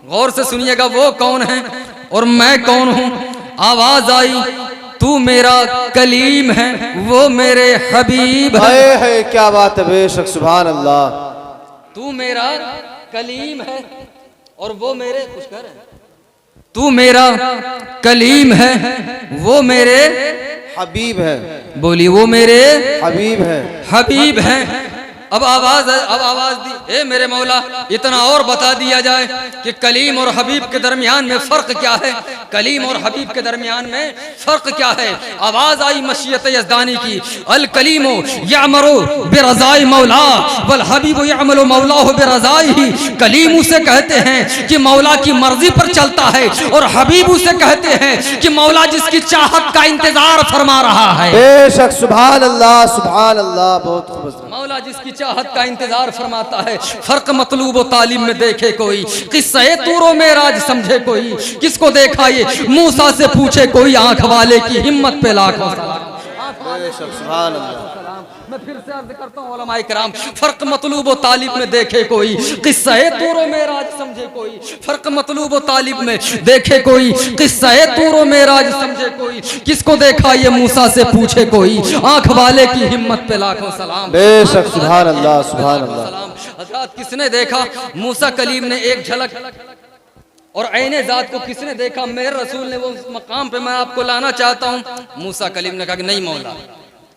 गौर से सुनिएगा, वो कौन है और मैं कौन हूँ? आवाज आई तू मेरा कलीम है, वो मेरे हबीब है। है क्या बात है, बेशक सुभान अल्लाह। तू मेरा कलीम है और वो मेरे कुछ कर है। तू मेरा कलीम है, वो मेरे हबीब है। बोली वो मेरे हबीब है। हबीब है। अब आवाज दी, ए मेरे मौला इतना और बता दिया जाए कि कलीम और हबीब के दरमियान में फर्क क्या है, कलीम और हबीब के दरमियान में फर्क क्या है। आवाज आई मशीयत यज़दानी की, अल कलीमो यअमरु बिरज़ाई मौला वल हबीबु यअमलु मौलाहु बिरज़ाइही। कलीम उसे कहते हैं कि मौला की मर्जी पर चलता है, और हबीब उसे कहते हैं कि मौला जिसकी चाहत का इंतजार फरमा रहा है। बेशक सुभान अल्लाह सुभान अल्लाह, बहुत खूब। मौला जिसकी चाहत का इंतजार फरमाता है। फर्क मतलूब व तालीम में देखे कोई, किस्से तूरो मेराज समझे कोई, किसको देखा ये मूसा से पूछे कोई, आंख वाले की हिम्मत पे लाखों सलाम। बेशक सुभान अल्लाह। मैं फिर से अर्ज करता हूँ उलमाए किराम, फर्क मतलूब व तालीब में देखे कोई, किस्से तूरो मेराज समझे कोई। फर्क मतलूब व तालीब में देखे कोई, किस्से तूरो मेराज समझे कोई, किसको देखा ये मूसा से पूछे कोई, आंख वाले की हिम्मत पे लाखों सलाम। बेशक सुभान अल्लाह सुभान अल्लाह। हज़रात किसने देखा मूसा कलीम ने एक झलक, और ऐने जात को किसने देखा, मेरे रसूल ने। वो मकाम पे मैं आपको लाना चाहता हूँ। मूसा कलीम ने कहा कि नहीं मौला,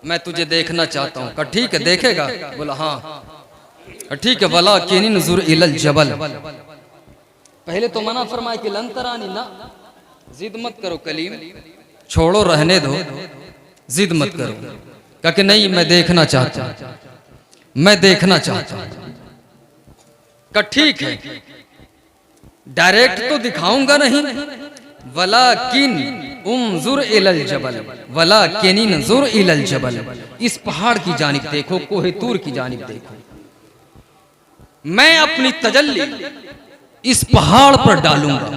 मैं तुझे देखना चाहता हूँ। कहा ठीक है, देखेगा? बोला हाँ ठीक है। वला किनी नज़ुर इलल जबल, पहले तो मना फरमाए कि लन तरानी, ना जिद मत करो कलीम, छोड़ो रहने दो, जिद मत करो। कहा कि नहीं मैं देखना चाहता, मैं देखना चाहता। कहा ठीक है, डायरेक्ट तो दिखाऊंगा नहीं, वलाकिन उन्जुर इलल जबल, वलाकिन उन्जुर इलल जबल, इस पहाड़ की जानिब देखो, कोहे तूर की जानिब देखो। मैं अपनी तजल्ली इस पहाड़ पर डालूंगा।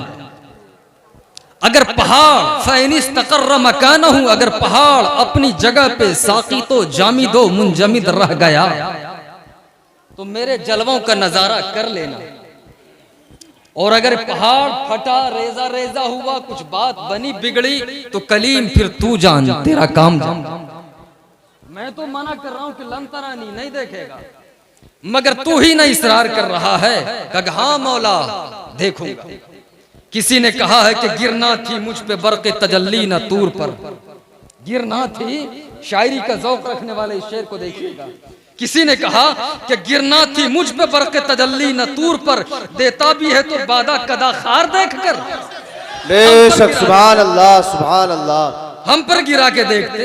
अगर पहाड़ फ़ैनिस्तक़र्र मकानहु, अगर पहाड़ अपनी जगह पे साक़ितो जामिदो मुंजमिद रह गया, तो मेरे जलवों का नजारा कर लेना। और अगर पहाड़ फटा, रेजा रेजा हुआ, कुछ बात बनी बिगड़ी, तो कलीम फिर तू जान, तेरा काम जान। मैं तो मना कर रहा हूं कि लंतरानी नहीं देखेगा, मगर तू ही ना इसरार कर रहा है। कहा हाँ मौला देखूंगा। किसी ने कहा है कि गिरना थी मुझ पे बरक़े तजल्ली न तूर पर, गिरना थी, शायरी का ज़ौक़ रखने वाले इस शेर को देखिएगा। किसी ने कहा कि गिरना थी मुझ पे बरक़े तजल्ली न तूर पर, देता भी है तो बादा कदा खार देख कर। बेशक सुभान अल्लाह सुभान अल्लाह। हम पर गिरा के देखते,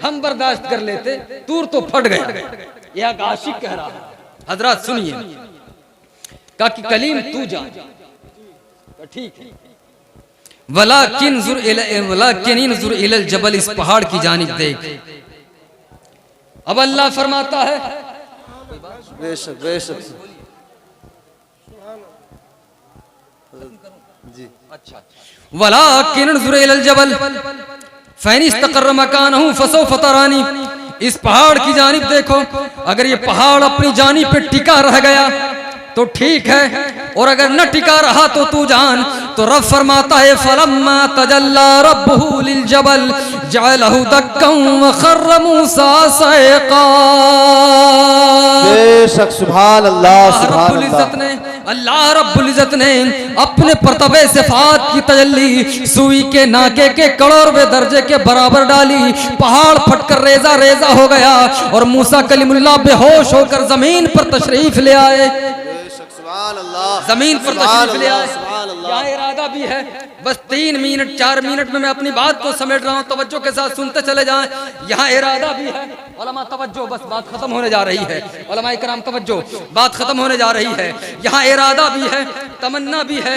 हम बर्दाश्त कर लेते, तूर तो फट गया। यह आशिक कह रहा है। हजरात सुनिए, कहा कि कलीम तू जा, ठीक है। वलाकिन ज़ुर इलल जबल, इस पहाड़ की जानिब देख। अब अल्लाह फरमाता है, बेशक बेशक जी, अच्छा, वलाकिन ज़ुर इलल जबल फ़ैनिस्तक़र्र मकानहु फ़सौफ़ तरानी, इस पहाड़ की जानिब देखो। अगर ये पहाड़ अपनी जानिब पे टिका रह गया तो ठीक है, और अगर न टिका रहा तो तू जान। तो रब फरमाता है फलम्मा तजल्ला रब्बुहु लिल जबल जअलहु दक्कन व खर्र मूसा सइक़ा। बेशक सुभान अल्लाह सुभान अल्लाह। अल्लाह रब्बुल इज़्ज़त ने अपने परतबे सिफ़ात की तजल्ली सुई के नाके के करोड़वें दर्जे के बराबर डाली। पहाड़ फटकर रेजा रेजा हो गया, और मूसा कलीमुल्लाह बेहोश होकर जमीन पर तशरीफ ले आए। जमीन पर तशरीफ ले आए। यहाँ इरादा भी है, बस 3 मिनट 4 मिनट में मैं अपनी बात को समेट रहा हूँ, तवज्जो के साथ सुनते चले जाएं। यहाँ इरादा भी है, उलमा तवज्जो, बस बात खत्म होने जा रही है। उलमा इकराम तवज्जो, बात खत्म होने जा रही है। यहाँ इरादा भी है, तमन्ना भी है।